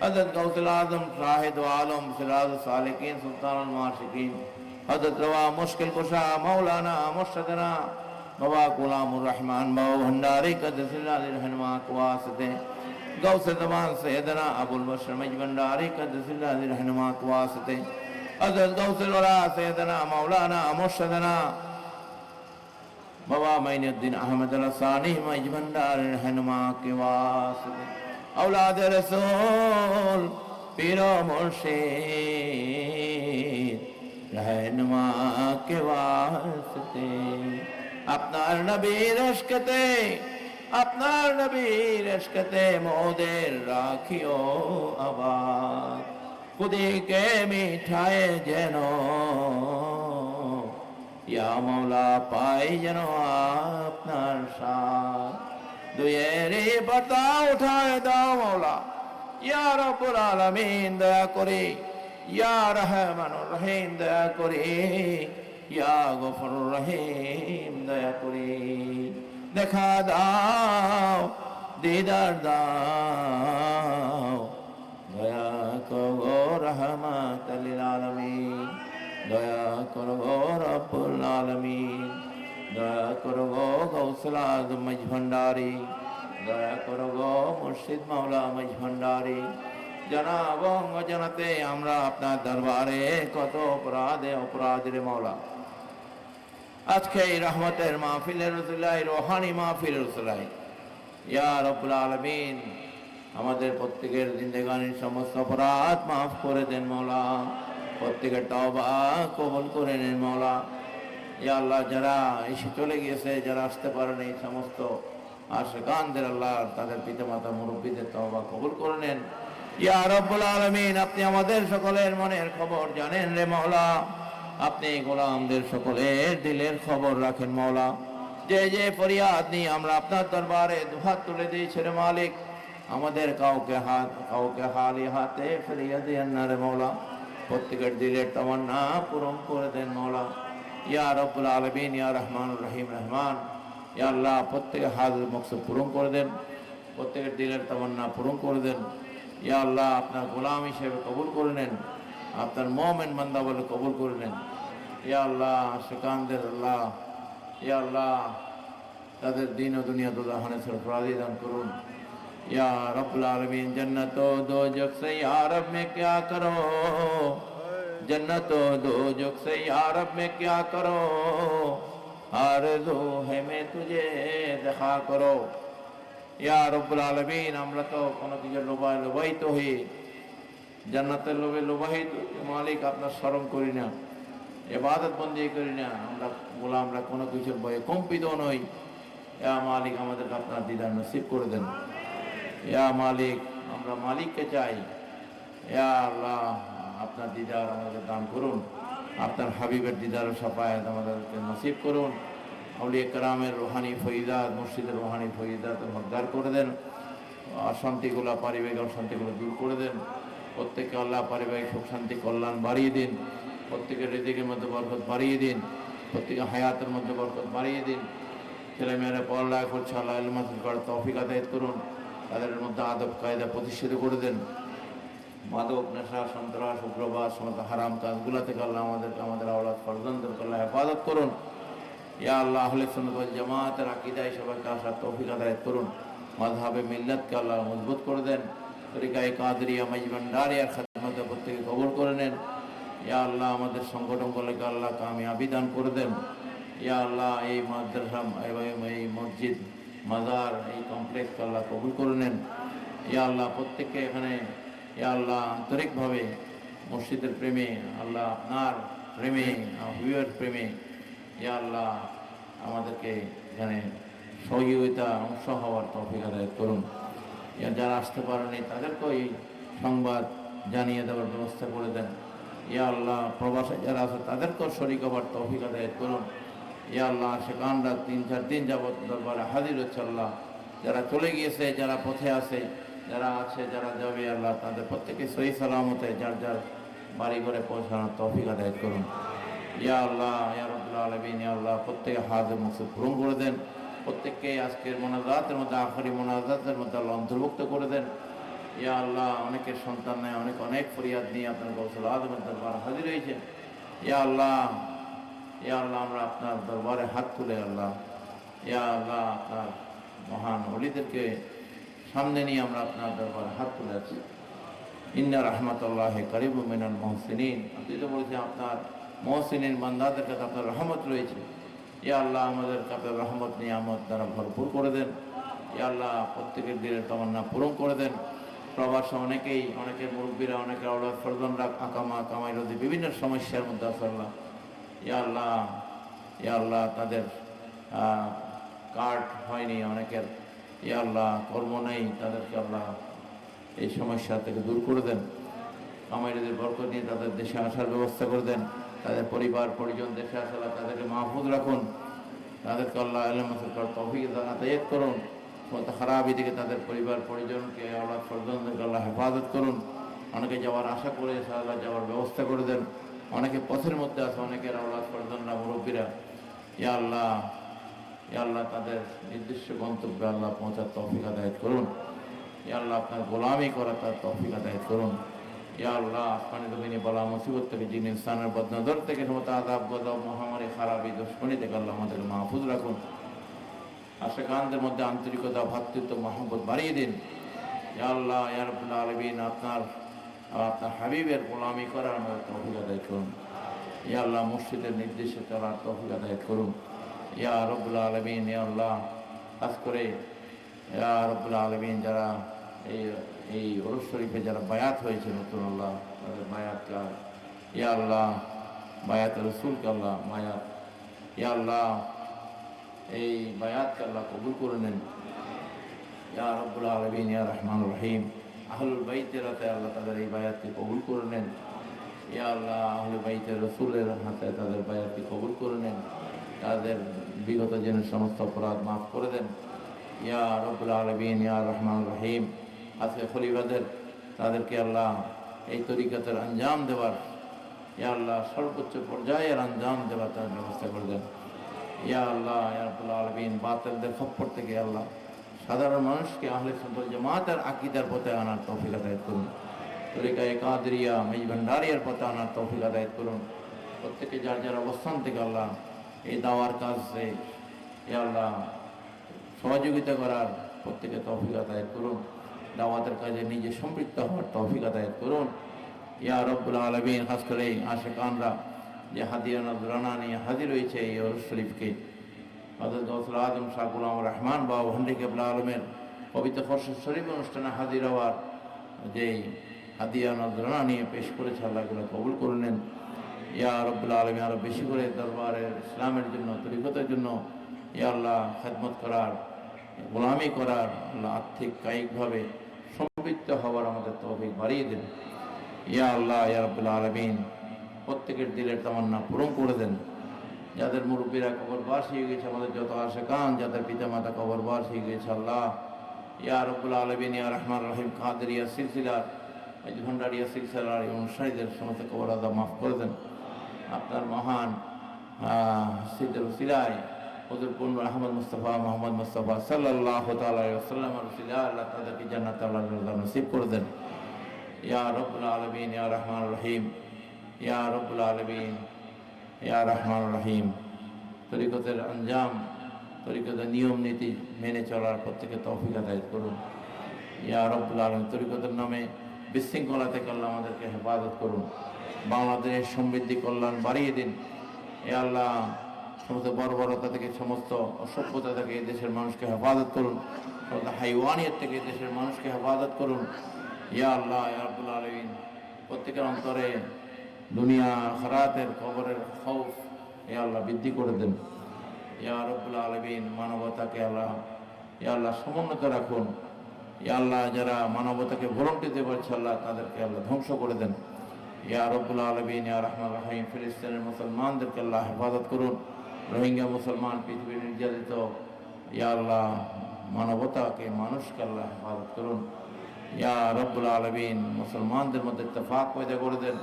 हज़रत गौसल आज़म शाहिद आलम सिराज सालिकीन सुल्तान माशिकीन हज़रत रवा मुश्किल कुशा मौलाना मुर्शदना बाबा गुलामुर रहमान बाबा भंडारी क़द्दसल्लाहु रहनुमा को वास्ते गौस ज़मान सैयदना अबुल बशर मजबंडारी क़द्दसल्लाहु रहनुमा को वास्ते हज़रत गौसल वरा सैयदना मौलाना मुर्शदना बाबा मोइनुद्दीन अहमद अलसानी मजबंडारी रहनुमा के वास्ते औलाद रसूल पीरो मुर्शिद रहनुमा के वास्ते अपना नबी रश्कते मोदेर राखियो आबाद खुदी के मिठाए जनो या मौला पाए जनो अपना शाद দুয়েরে পর্দা উঠায় দাও মৌলা ইয়া রব্বুল আলামিন দয়া করে ইয়া রহমানুর রহিম দয়া করে ইয়া গফুরুর রহিম দয়া করে দেখা দাও দিদার দাও দয়া করো রহমাতাল লিল আলামিন দয়া করো রব্বুল আলামিন দয়া করো গৌসুল আজম মজ ভান্ডারী দয়া করো মুর্শিদ মাওলা মজ ভান্ডারী জনাব জানাতে আমরা আপনার দরবারে কত অপরাধের মাওলা আজকে এই রহমতের মাহফিলের রসুলাই রোহানি মাহফিল রসুলাই ইয়া রব্বুল আলামিন আমাদের প্রত্যেকের জিন্দেগানির সমস্ত অপরাধ মাফ করে দেন মাওলা প্রত্যেকের তওবা কবুল করে নেন মাওলা ইয়া আল্লাহ যারা এসে চলে গিয়েছে যারা আসতে পারেনি সমস্ত আশিকানদের আল্লাহ তাদের পিতামাতা মুরব্বীদের তওবা কবুল করে নেন ইয়া রব্বুল আলামিন আপনি আমাদের সকলের মনের খবর জানেন রে মাওলা আপনি গোলামদের সকলের দিলের খবর রাখেন মাওলা যে ফরিয়াদ নিয়ে আমরা আপনার দরবারে দুহাত তুলে দিয়েছি রে মালিক আমাদের কাউকে হালি হাতে ফিরিয়ে দেন না রে মাওলা প্রত্যেকের দিলের তামান্না পূরণ করে দেন মাওলা ইয়া রব্বুল আলামিন ইয়া রহমানুর রহিম রহমান ইয়া আল্লাহ প্রত্যেকের হাজত মকসুদ পূরণ করে দেন প্রত্যেকের দিলের তামান্না পূরণ করে দেন ইয়া আল্লাহ আপনার গোলাম হিসেবে কবুল করে নেন আপনার মুমিন বান্দা বলে কবুল করে নেন ইয়া আল্লাহ আশিকানদের আল্লাহ ইয়া আল্লাহ তাদের দিন ও দুনিয়া দুজাহানে সরফরাজি দান করুন या रब्बुल आलमीन जन्नतो दोजख से या रब में क्या करो जन्नतो दोजख से या रब में क्या करो आरज़ू है मैं तुझे देखा करो या रब्बुल आलमीन আমরা তো কোনো কিছু লোভায়িত হই জান্নাতের লোভে লোভায়িত মালিক আপনার স্মরণ করি না ইবাদত বন্দেগী করি না আমরা গোলামরা কোনো কিছুর ভয়ে কম্পিত নই ইয়া মালিক আমাদেরকে আপনার দিদার নসিব করে দেন ইয়া মালিক আমরা মালিককে চাই ইয়া আল্লাহ আপনার দিদার আমাদের দান করুন আপনার হাবিবের দিদার ও শাফায়াত আমাদেরকে নসিব করুন আউলিয়া কেরামের রুহানি ফয়িদাত মুর্শিদের রুহানি ফয়িদাতের হকদার করে দেন অশান্তিগুলো পারিবারিক অশান্তিগুলো দূর করে দেন প্রত্যেককে আল্লাহ পারিবারিক সুখ শান্তি কল্যাণ বাড়িয়ে দিন প্রত্যেকের রিজিকের মধ্যে বরকত বাড়িয়ে দিন প্রত্যেকের হায়াতের মধ্যে বরকত বাড়িয়ে দিন ছেলেমেয়েরা পড়ালেখা করছে আল্লাহ ইলম হাসিল করার তৌফিক আদায় করুন তাদের মধ্যে আদব কায়দা প্রতিষ্ঠিত করে দেন মাদক নেশা সন্ত্রাস উগ্রবাদ সমস্ত হারাম কাজগুলো থেকে আল্লাহ আমাদের আওলাদ ফরজনদেরকে আল্লাহ হেফাজত করুন ইয়া আল্লাহ আহলে সুন্নাত ওয়াল জামাতের আকীদায় সবাইকে আসার তৌফিক আদায় করুন মাযহাবে মিল্লাতকে আল্লাহ মজবুত করে দেন তরিকায়ে কাদেরিয়া মজভান্ডারিয়ার খিদমতে প্রত্যেকে কবুল করে নেন ইয়া আল্লাহ আমাদের সংগঠনগুলোকে আল্লাহ কামিয়াবি দান করে দেন ইয়া আল্লাহ এই মাদ্রাসা এই মসজিদ মাজার এই কমপ্লেক্স আল্লাহ কবুল করে নেন ইয়া আল্লাহ প্রত্যেককে এখানে ইয়া আল্লাহ আন্তরিকভাবে মসজিদের প্রেমে আল্লাহ আপনার প্রেমে হুয়ের প্রেমে ইয়া আল্লাহ আমাদেরকে এখানে সহযোগিতা অংশ হওয়ার তৌফিক আদায় করুন যারা আসতে পারেনি তাদেরকেও এই সংবাদ জানিয়ে দেওয়ার ব্যবস্থা করে দেন ইয়া আল্লাহ প্রবাসে যারা আছে তাদেরকেও শরীক হওয়ার তৌফিক আদায় করুন ইয়া আল্লাহ সেখানরা 3-4 দিন যাবত দরবারে হাজির হচ্ছে আল্লাহ যারা চলে গিয়েছে যারা পথে আছে যারা আছে যারা যাবে আল্লাহ তাদের প্রত্যেকে সহি সালামতে যার যার বাড়ি ঘরে পৌঁছানোর তৌফিক আদায় করুন ইয়া আল্লাহ ইয়া রাব্বুল আলামিন ইয়া আল্লাহ প্রত্যেকে হাজত মকসুদ পূরণ করে দেন প্রত্যেককে আজকের মোনাজাতের মধ্যে আখেরি মোনাজাতের মধ্যে আল্লাহ অন্তর্ভুক্ত করে দেন ইয়া আল্লাহ অনেকের সন্তান নেই অনেক ফরিয়াদ নিয়ে আপনার গৌসুল আজমের দরবার হাজির হয়েছে ইয়া আল্লাহ আমরা আপনার দরবারে হাত তুলে আল্লাহ ইয়া আল্লাহ আপনার মহান ওলিদেরকে সামনে নিয়ে আমরা আপনার দরবারে হাত তুলে আছি ইন্না রাহমাতুল্লাহি কারিবুম মিনাল মুহসিনিন আপনি তো বলেছেন আপনার মুহসিনিন বান্দাদের কাছে আপনার রহমত রয়েছে ইয়া আল্লাহ আমাদের আপনার রহমত নিয়ামত দ্বারা ভরপুর করে দেন ইয়া আল্লাহ প্রত্যেকের দিনের তামান্না পূরণ করে দেন প্রবাসে অনেকের মুরব্বীরা অনেকের আওলাদ ফরজনরা কামাই রোজি বিভিন্ন সমস্যার মধ্যে আছে আল্লাহ ইয়া আল্লাহ তাদের কার্ড হয়নি অনেকের ইয়া আল্লাহ কর্ম নেই তাদেরকে আল্লাহ এই সমস্যা থেকে দূর করে দেন কামাইদের বরকত নিয়ে তাদের দেশে আসার ব্যবস্থা করে দেন তাদের পরিবার পরিজন দেশে আসা তাদেরকে মাহফুজ রাখুন তাদেরকে আল্লাহ ইলম হাসিল করার তৌফিক আতায়াত করুন খারাপি থেকে তাদের পরিবার পরিজনকে আল্লাহ ফরজনদেরকে আল্লাহ হেফাজত করুন। অনেকে যাওয়ার আশা করে আল্লাহ যাওয়ার ব্যবস্থা করে দেন। অনেকে পথের মধ্যে আছে, অনেকের আল্লাহ ফরজনরা মুরব্বীরা ইয়া আল্লাহ, ইয়া আল্লাহ তাদের নির্দিষ্ট গন্তব্যে আল্লাহ পৌঁছার তৌফিক আদায় করুন। ইয়া আল্লাহ আপনার গোলামি করা তার তৌফিক আদায় করুন। ইয়া আল্লাহ আসমানি জমিনে বলা মুসিবত থেকে, জিন ইনসানের বদনজর থেকে, সমস্ত আযাব গজব মহামারী খারাপি দুশ্মনী থেকে আল্লাহ আমাদের মাহফুজ রাখুন। আশিকানদের মধ্যে আন্তরিকতা, ভ্রাতৃত্ব, মহব্বত বাড়িয়ে দিন। ইয়া আল্লাহ ইয়া রাব্বুল আলামিন আপনার হাবিবের গোলামি করার আমাদের তৌফিক আদায় করুন। ইয়া আল্লাহ মসজিদের নির্দেশে চলার তৌফিক আদায় করুন। ইয়া রাব্বুল আলামিন ইয়া আল্লাহ খাস করে ইয়া রাব্বুল আলামিন যারা এই ওরস শরীফে যারা বায়াত হয়েছে নতুন, আল্লাহ তাদের বায়াতকে ইয়া আল্লাহ বায়াত রসুলকে আল্লাহ বায়াত ইয়া আল্লাহ এই বায়াতকে আল্লাহ কবুল করে নেন। ইয়া রাব্বুল আলামিন ইয়া রহমানুর রহিম আহলুল বাইতের হাতে আল্লাহ তাদের এই বায়াতকে কবুল করে নেন। ইয়া আল্লাহ আহলুল বাইতের রসুলের হাতে তাদের বায়াতকে কবুল করে নেন। তাদের বিগত দিনের সমস্ত অপরাধ মাফ করে দেন। ইয়া রাব্বুল আলামিন ইয়া রহমানুর রহিম আজকে খলিফাদের তাদেরকে আল্লাহ এই তরিকাতের আঞ্জাম দেওয়ার ইয়া আল্লাহ সর্বোচ্চ পর্যায়ের আঞ্জাম দেওয়ার তার ব্যবস্থা করে দেন। ইয়া আল্লাহ ইয়া রাব্বুল আলামিন বাতিলদের খপ্পর থেকে আল্লাহ সাধারণ মানুষকে আহলে সুন্নাত জামাতের আকীদার পথে আনার তৌফিক আদায় করুন। তরিকায়ে কাদেরিয়া মেজ ভান্ডারিয়ার পথে আনার তৌফিক আদায় করুন। প্রত্যেকে যার যার অবস্থান থেকে আল্লাহ এই দাওয়ার কাজে ইয়া আল্লাহ সহযোগিতা করার প্রত্যেকে তৌফিক আদায় করুন। দাওয়াতের কাজে নিজে সম্পৃক্ত হওয়ার তৌফিক আদায় করুন। ইয়া রাব্বুল আলামিন খাস করে আশিকানরা যে হাদিয়া নজরানা নিয়ে হাজির হয়েছে এই ওরস শরীফকে, হযরত গাউসুল আজম শাহ গোলাম রহমান বাবা ভন্ডি কেবলা আলমের পবিত্র খরশদ শরীফ অনুষ্ঠানে হাজির হওয়ার যে হাদিয়া নজরানা নিয়ে পেশ করেছে, আল্লাহ এগুলো কবুল করে নেন। ইয়া রাব্বুল আলামিন আরো বেশি করে দরবারের ইসলামের জন্য, তরিকতের জন্য ইয়া আল্লাহ খেদমত করার, গোলামি করার, আল্লাহ আর্থিক কায়িকভাবে সম্পৃক্ত হওয়ার আমাদের তৌফিক বাড়িয়ে দেন। ইয়া আল্লাহ ইয়া রাব্বুল আলামিন প্রত্যেকের দিলের তামান্না পূরণ করে দেন। যাদের মুরব্বীরা কবরবাস হয়ে গেছে, আমাদের যত আশিকান যাদের পিতামাতা কবরবাস হয়ে গেছে, আল্লাহ ইয়া রাব্বুল আলামিন ইয়া রহমান রহিম কাদেরিয়া সিলসিলার মেজ ভান্ডারিয়া সিলসিলার অনুসারীদের সমস্ত কবর আযাব মাফ করে দেন। আপনার মহান সিদ্দের উসিলায় হুজুর পূর্ণ আহমদ মুস্তাফা মোহাম্মদ মুস্তাফা সাল্লাল্লাহু তাআলা আলাইহি ওয়াসাল্লাম উসিলা আল্লাহ তাদেরকে জান্নাত আল্লাহর রাজা নসিব করে দেন। ইয়া রাব্বুল আলামিন ইয়া রহমান রহিম ইয়া রাব্বুল আলামিন ইয়া রহমান রহিম তরিকতের আঞ্জাম, তরিকতের নিয়ম নীতি মেনে চলার প্রত্যেকে তৌফিক আদায় করুন। ইয়া রাব্বুল আলামিন তরিকতের নামে বিশৃঙ্খলা থেকে আল্লাহ আমাদেরকে হেফাজত করুন। বাংলাদেশের সমৃদ্ধি কল্যাণ বাড়িয়ে দিন। ইয়া আল্লাহ সমস্ত বর্বরতা থেকে, সমস্ত অসভ্যতা থেকে এই দেশের মানুষকে হেফাজত করুন। সমস্ত হাইওয়ানিয়ত থেকে এই দেশের মানুষকে হেফাজত করুন। ইয়া আল্লাহ ইয়া রাব্বুল আলামিন প্রত্যেকের অন্তরে দুনিয়া আখিরাতের কবরের খৌফ ইয়া আল্লাহ বৃদ্ধি করে দেন। ইয়া রাব্বুল আলামিন মানবতাকে আল্লাহ ইয়া আল্লাহ সমুন্নত রাখুন। ইয়া আল্লাহ যারা মানবতাকে ভুলন্টি দিতে পারছে আল্লাহ তাদেরকে আল্লাহ ধ্বংস করে দেন। ইয়া রাব্বুল আলামিন ইয়া রহমান রহিম ফিলিস্তিনের মুসলমানদেরকে আল্লাহ হেফাজত করুন। রোহিঙ্গা মুসলমান পৃথিবীর নির্যাতিত ইয়া আল্লাহ মানবতাকে, মানুষকে আল্লাহ হেফাজত করুন। ইয়া রাব্বুল আলামিন মুসলমানদের মধ্যে ইত্তেফাক পয়দা করে দেন,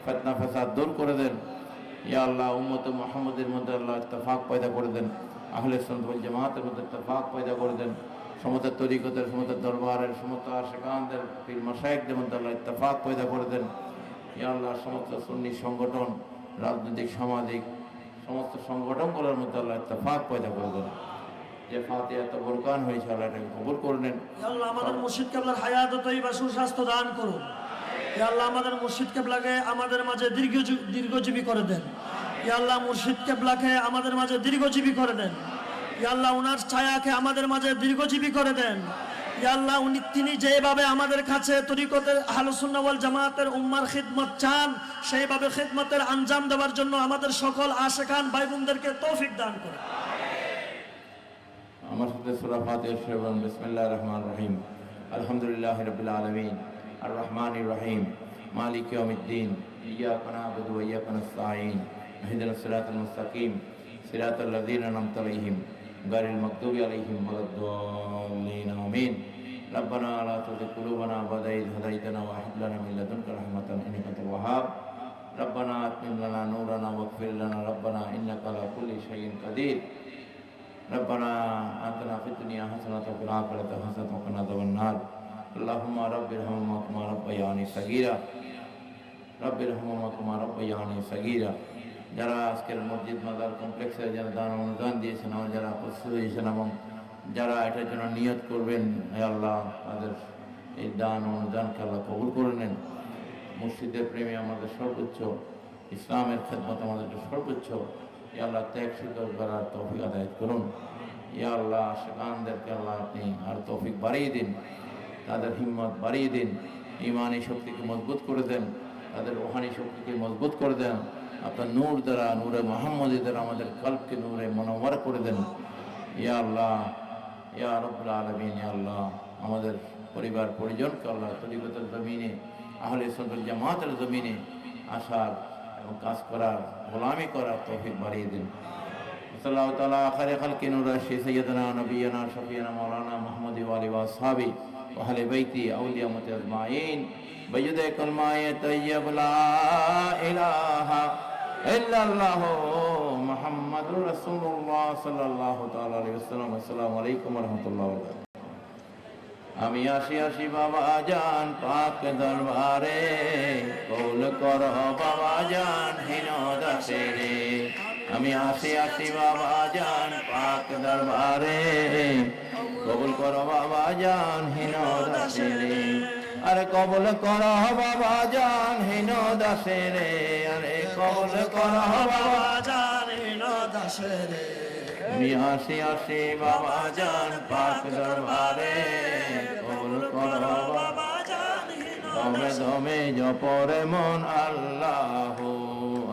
ফিতনা ফাসাদ দূর করে দেন। ইয়া আল্লাহ উম্মত মুহাম্মদের মধ্যে আল্লাহ ইত্তেফাক পয়দা করে দেন। আহলে সুন্নাত ওয়াল জামাতের মধ্যে ইত্তেফাক পয়দা করে দেন। সমস্ত তরিকতের, সমস্ত দরবারের, সমস্ত আশিকানদের, পীর মাশায়েখদের মধ্যে আল্লাহ ইত্তেফাক পয়দা করে দেন। ইয়া আল্লাহ সমস্ত সুন্নি সংগঠন, রাজনৈতিক, সামাজিক সমস্ত সংগঠনগুলোর মধ্যে আল্লাহ ইত্তেফাক পয়দা করে দেন। যে ফাতিহা তো বরকান হয়েছে আল্লাহ এটাকে কবুল করে নেন। ইয়া আল্লাহ আমাদের মুর্শিদ কিবলার হায়াত ও তয়্যিবা সুস্বাস্থ্য দান করুন। ইয়া আল্লাহ আমাদের মুর্শিদ কিবলাকে আমাদের মাঝে দীর্ঘজীবী করে দেন। ইয়া আল্লাহ মুর্শিদ কিবলাকে আমাদের মাঝে দীর্ঘজীবী করে দেন। ইয়া আল্লাহ উনার ছায়াকে আমাদের মাঝে দীর্ঘজীবী করে দেন। ইয়া আল্লাহ তিনি যেভাবে আমাদের কাছে তরিকতের আহলুস সুন্নাহ ওয়াল জামাতের উম্মার খিদমত চান, সেইভাবে খিদমতের আঞ্জাম দেওয়ার জন্য আমাদের সকল আশিকান ভাই বোনদেরকে তৌফিক দান করুন। আমার সাথে সূরা ফাতিহা পড়ুন। বিসমিল্লাহির রহমানির রহিম। আলহামদুলিল্লাহি রাব্বিল আলামিন আর রহমানির রহিম মালিক ইয়াউমিদ্দিন ইয়্যাকা না'বুদু ওয়া ইয়্যাকা নাস্তাঈন ইহদিনাস সিরাতাল মুস্তাকিম সিরাতাল লাযীনা আন'আমতা আলাইহিম غير المغضوب عليهم ولا الضالين آمين ربنا لا تزغ قلوبنا بعد إذ هديتنا وهب لنا من لدنك رحمة إنك أنت الوهاب ربنا أتمم لنا نورنا واغفر لنا ربنا إنك على كل شيء قدير ربنا آتنا في الدنيا حسنة وفي الآخرة حسنة وقنا عذاب النار اللهم رب ارحمهما كما ربياني صغيرا رب ارحمهما كما ربياني صغيرا যারা আজকের মসজিদ মাজার কমপ্লেক্সে যারা দান অনুদান দিয়েছেন আমার যারা প্রস্তুত হয়েছেন এবং যারা এটার জন্য নিয়ত করবেন হে আল্লাহ তাদের এই দান অনুদানকে আল্লাহ কবুল করে নেন মসজিদের প্রেমে আমাদের সর্বোচ্চ ইসলামের খেদমত আমাদের সর্বোচ্চ ইয়া আল্লাহ ত্যাগ স্বীকার করার তৌফিক আদায় করুন ইয়া আল্লাহ আশিকানদেরকে আল্লাহ আপনি আর তৌফিক বাড়িয়ে দিন তাদের হিম্মত বাড়িয়ে দিন ইমানি শক্তিকে মজবুত করে দেন তাদের রুহানি শক্তিকে মজবুত করে দেন আপনার নূর দ্বারা নূরে মুহাম্মদী দ্বারা আমাদের কলবকে নূরে মুনাওয়ার করে দেন ইয়া আল্লাহ ইয়া রাব্বুল আলামিন ইয়া আল্লাহ আমাদের পরিবার পরিজনকে আল্লাহ তরিকতের জমিনে আহলে সুন্নাত জামাতের জমিনে আসার এবং কাজ করার গোলামি করার তৌফিক বাড়িয়ে দিন সাল্লাল্লাহু তাআলা আখির খালকি নূর রাশি সাইয়্যিদানা নবিয়্যিনা শফিয়ানা মাওলানা মুহাম্মদ ওয়া আলিহি ওয়া আসহাবি ওয়া আহলে বাইতি আউলিয়া মুত আজমাইন বজদে কলমায়ে তাইয়্যিব লা ইলাহা ইল্লাল্লাহ মুহাম্মাদুর রাসূলুল্লাহ সাল্লাল্লাহু তাআলা আলাইহি ওয়াসাল্লাম আসসালামু আলাইকুম ওয়া রাহমাতুল্লাহি ওয়া বারাকাতুহু আমি আসি বাবা জান পাক দরবারে কৌল করো বাবা জান হীন দাসে রে আমি আসি বাবা জান পাক দরবারে কবুল করো বাবা জান হীন দাসে রে আরে কবুল করো বাবা জান হীন দাসে রে আরে কবুল করো বাবা জান হীন দাসে রে আমি আসি বাবা জান পাক দরবারে কবুল করো বাবা জান দমে দমে জপরে মন আল্লাহ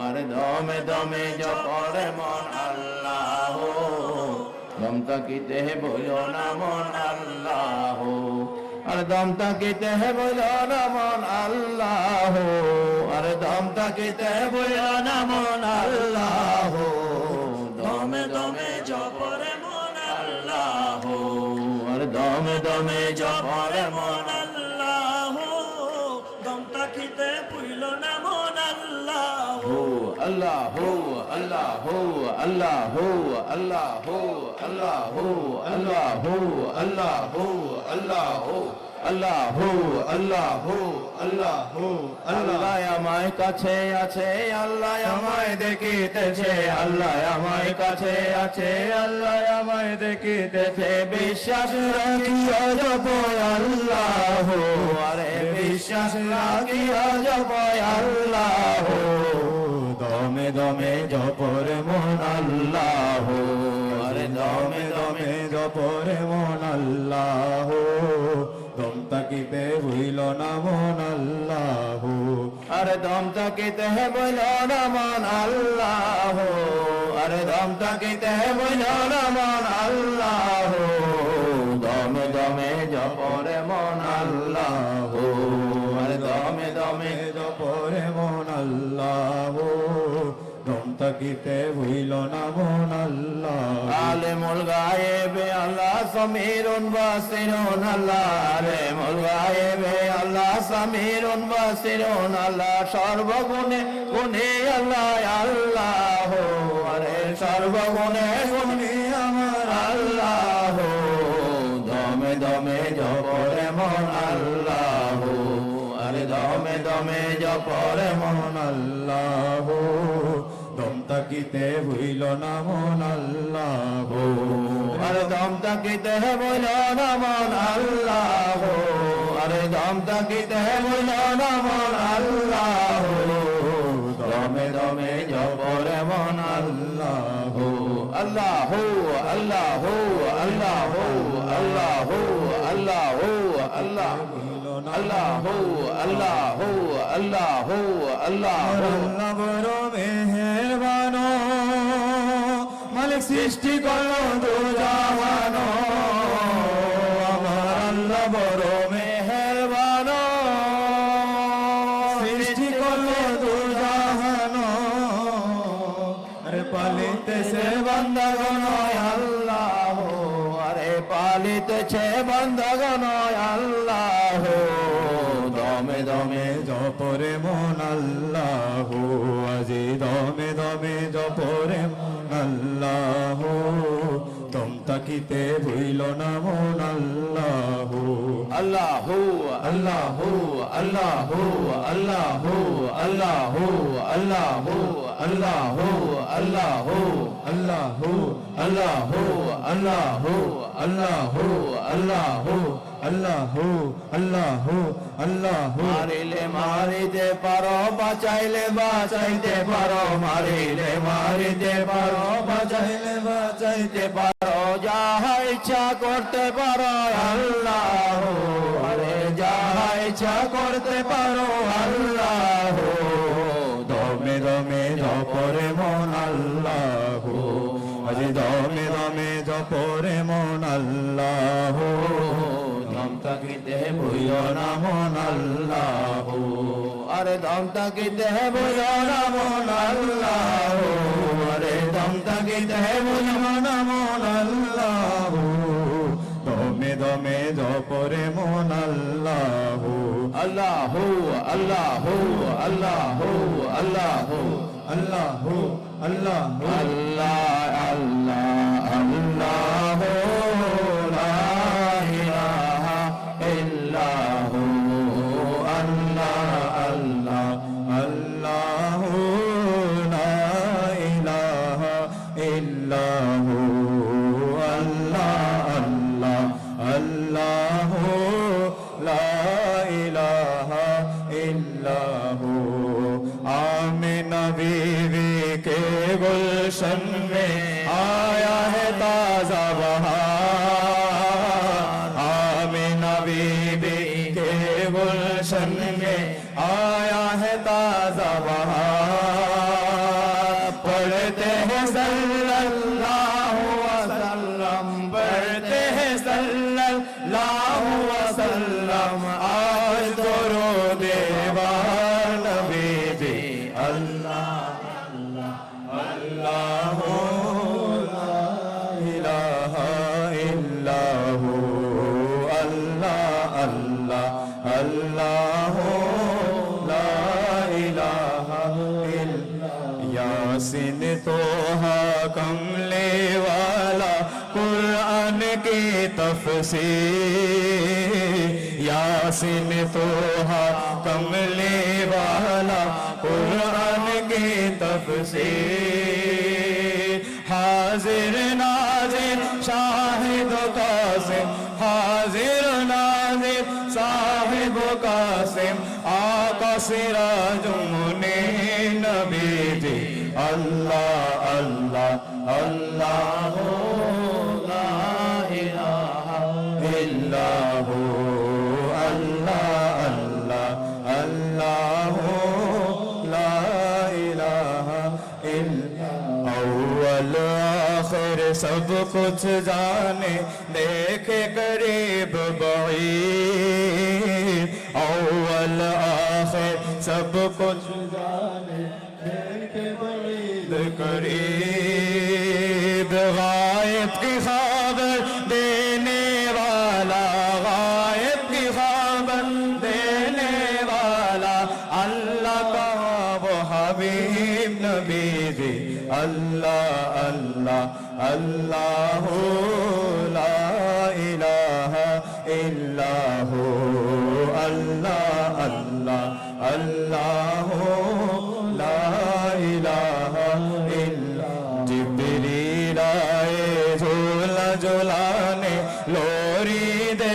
আরে দমে দমে জপরে মন আল্লাহ দম তাকিতে বলো না মন আল্লাহ আরে দম তাকিতে বলো না মন আল্লাহ আরে দম তাকিতে বলো না মন আল্লাহ দমে দমে জপরে মন আল্লাহ আরে দমে দমে জপরে মন আল্লাহ দম তাকিতে পুইল না মন আল্লাহ আল্লাহ আল্লাহ আল্লাহ আল্লাহ আল্লাহ আল্লাহ আল্লাহ আল্লাহ আল্লাহ আল্লাহ আল্লাহ আল্লাহ আমায় কাছে আছে আল্লাহ আমায় দেখিতেছে আল্লাহ আমায় কাছে আছে আল্লাহ আমায় দেখিতেছে বিশ্বাস রাখিয়া জপ আল্লাহ আরে বিশ্বাস রাখিয়া জপ আল্লাহ দমে দমে জপরে মন আল্লাহ আরে দমে দমে জপরে মন আল্লাহ দম তাকিতে হইল না মন আল্লাহ আরে দম তাকিতে হইল না মন আল্লাহ আরে দম তাকিতে হইল না মন আল্লাহ দমে দমে জপরে মন আল্লাহ আরে দমে দমে জপরে মন আল্লাহ দম তাকিতে হইল না মন আল্লাহ আলেমুল গায়েবে আল্লাহ সামিরুন বাসিরুন আল্লাহ আলেমুল গায়েবে আল্লাহ সামিরুন বাসিরুন আল্লাহ সর্বগুণে গুণে আল্লাহ আল্লাহ আরে সর্বগুণে গুণে আমার আল্লাহ দমে দমে জপরে মন আল্লাহ আরে দমে দমে জপরে মন আল্লাহ দম তাকিতে হইল না মন আল্লাহ আরে দম তাকিতে হইল না মন আল্লাহ আরে দম তাকিতে হইল না মন আল্লাহ দমে দমে জপরে মন আল্লাহ আল্লাহ আল্লাহ আল্লাহ আল্লাহ আল্লাহ আল্লাহ আল্লাহ আল্লাহ আল্লাহ আল্লাহ বড় মেহেরবান মালিক সৃষ্টি করো দুজাহান আমার আল্লাহ বড় মেহেরবান সৃষ্টি করো দুজাহান আরে পালিতেছে বান্দাগণ আল্লাহ বন্ধগণ আল্লাহ দমে দমে জপরে মন আল্লাহ আজি দমে দমে জপরে মন আল্লাহ তম তাকিতে ভুইল না মন আল্লাহ আল্লাহ আল্লাহ আল্লাহ আল্লাহ আল্লাহ আল্লাহ আল্লাহ আল্লাহ আল্লাহ আল্লাহ আল্লাহ আল্লাহ আল্লাহ আল্লাহ আল্লাহ আল্লাহ মারিলে মারিতে পারো বাঁচাইলে বাঁচাইতে পারো মারিলে মারিতে পারো বাজাইলে বাজাইতে পারো যাহা ইচ্ছা করতে পারো আল্লাহ আরে যাহা ইচ্ছা করতে পারো আল্লাহ দমে দমে জপরে মন আল্লাহ আজি দমে দমে জপরে মন আল্লাহ দম তাকিতে বইও না মন আল্লাহ আরে দম তাকিতে বইও না মন আল্লাহ আরে দম তাকিতে বইও না মন আল্লাহ দমে দমে জপরে মন আল্লাহ আল্লাহ আল্লাহ আল্লাহ আল্লাহ আল্লাহ আল্লাহ আল্লাহ আল্লাহ আল্লাহ লা ইলাহা ইল্লাহু আল্লাহ আল্লাহ আল্লাহ লা ইলাহা ইল্লাহু আল্লাহ আল্লাহ আল্লাহ লা ইলাহা ইল্লাহু आमिना बीवी के गुलशन में आया है ताजा बहार आमिना बीवी के गुलशन में आया है ताजा बहार पढ़ते हैं सल्लल्लाहु वसल्लम पढ़ते हैं सल्लल्लाहु वसल्लम आज दुरूद बार नबी जी अल्लाह अल्लाह ला इलाहा इल्लाहु अल्लाह अल्लाह अल्लाह ला इलाहा इल्लाहु यासीन तोहा कमले वाला कुरान की तफसीर यासीन तोहा कमले वाला कुरान की तफसीर हाजिर नाजिर शाहिद कासिम हाजिर नाजिर साहिब कासिम आका सिराज मुनीर नबी जी अल्लाह अल्लाह अल्लाह ला इलाहा इल्लाहु अल्लाह अल्लाह अल्लाह ला इलाहा इल्ला अव्वल आखिर सब कुछ जाने देखे करीब बईद अव्वल आखिर सब कुछ जाने देखे बईद करीब गायब की खबर देने वाला गायब की खबर देने वाला अल्लाह का वो हबीब नबी जी अल्लाह अल्लाह अल्लाह ला इलाहा इल्लाहु अल्लाह अल्लाह अल्लाह ला इलाहा इल्ला जिब्रील आए झूला झुलाने लोरी दे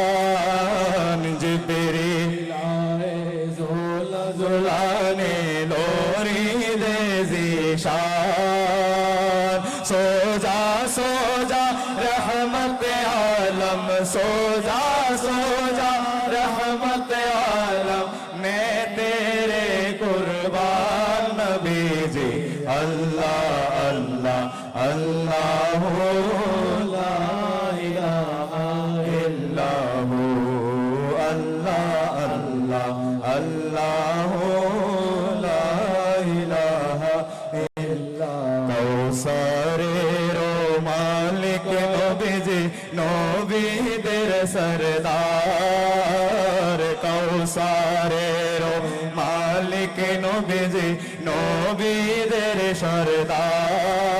ज़ीशान जिब्रील आए झूला झुलाने लोरी दे ज़ीशान सो जा रहमत आलम सो जा रहमत आलम मैं तेरे कुर्बान नबी जी अल्लाह अल्लाह अल्लाह ला इलाहा इल्लाहु अल्लाह अल्लाह अल्लाह ला इलाहा इल्ला कौसरे रो मालिक नबी जी नो নবীদের সরদার কৌসারের মালিক নবীজি নবীদের সরদার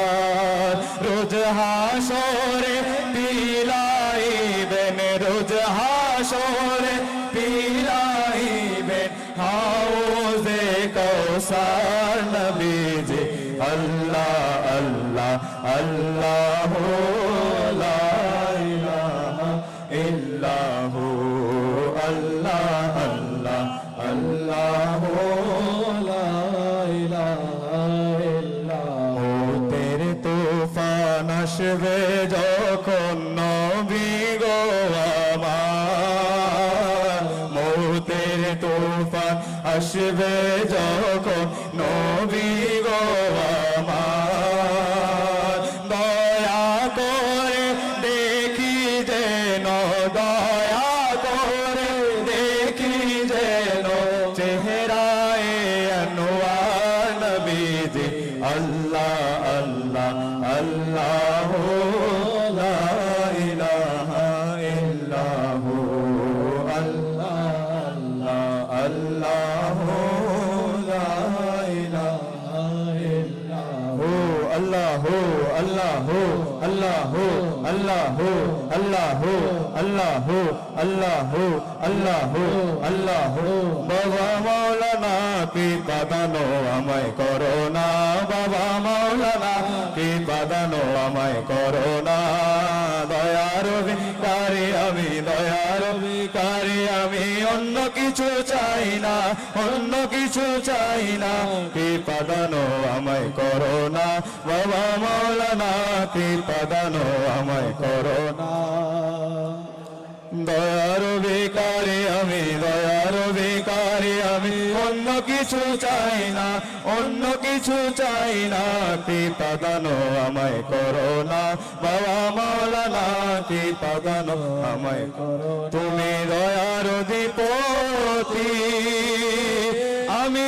রোজ হাসরে পিলাইবেন রোজ হাসরে পিলাইবেন হাউজে কৌসার নবীজি আল্লাহ আল্লাহ আল্লাহ লা ইলাহা ইল্লাহু আল্লাহ আল্লাহ আল্লাহ লা ইলাহা ইল্লাহু তেরে তুফান আসবে যখন নবী গো আমার মৌতের তুফান আসবে যখন নবী গো আমার দয়া করে দেখি যেন দয়া করে দেখি যেন চেহারায় আনোয়ার নবীজি আল্লাহ আল্লাহ আল্লাহ লা ইলাহা ইল্লাহু আল্লাহ আল্লাহ লা ইলাহা ইল্লাহু আল্লাহ আল্লাহ আল্লাহ আল্লাহ আল্লাহ আল্লাহ আল্লাহ আল্লাহ আল্লাহ বাবা মাওলানা কি বাদানো আমায় করোনা বাবা মাওলানা কি বাদানো আমায় করোনা দয়ার ভিখারি আমি দয়ার ভিখারি আমি অন্য কিছু চাই না অন্য কিছু চাই না কি বাদানো আমায় করোনা বাবা মাওলানা কি বাদানো আমায় করোনা দয়ার ভিখারি আমি দয়ার ভিখারি আমি অন্য কিছু চাই না অন্য কিছু চাই না কৃপা দান আমায় করো না বাবা মাওলানা কৃপা দান আমায় করো তুমি দয়ার অধিপতি আমি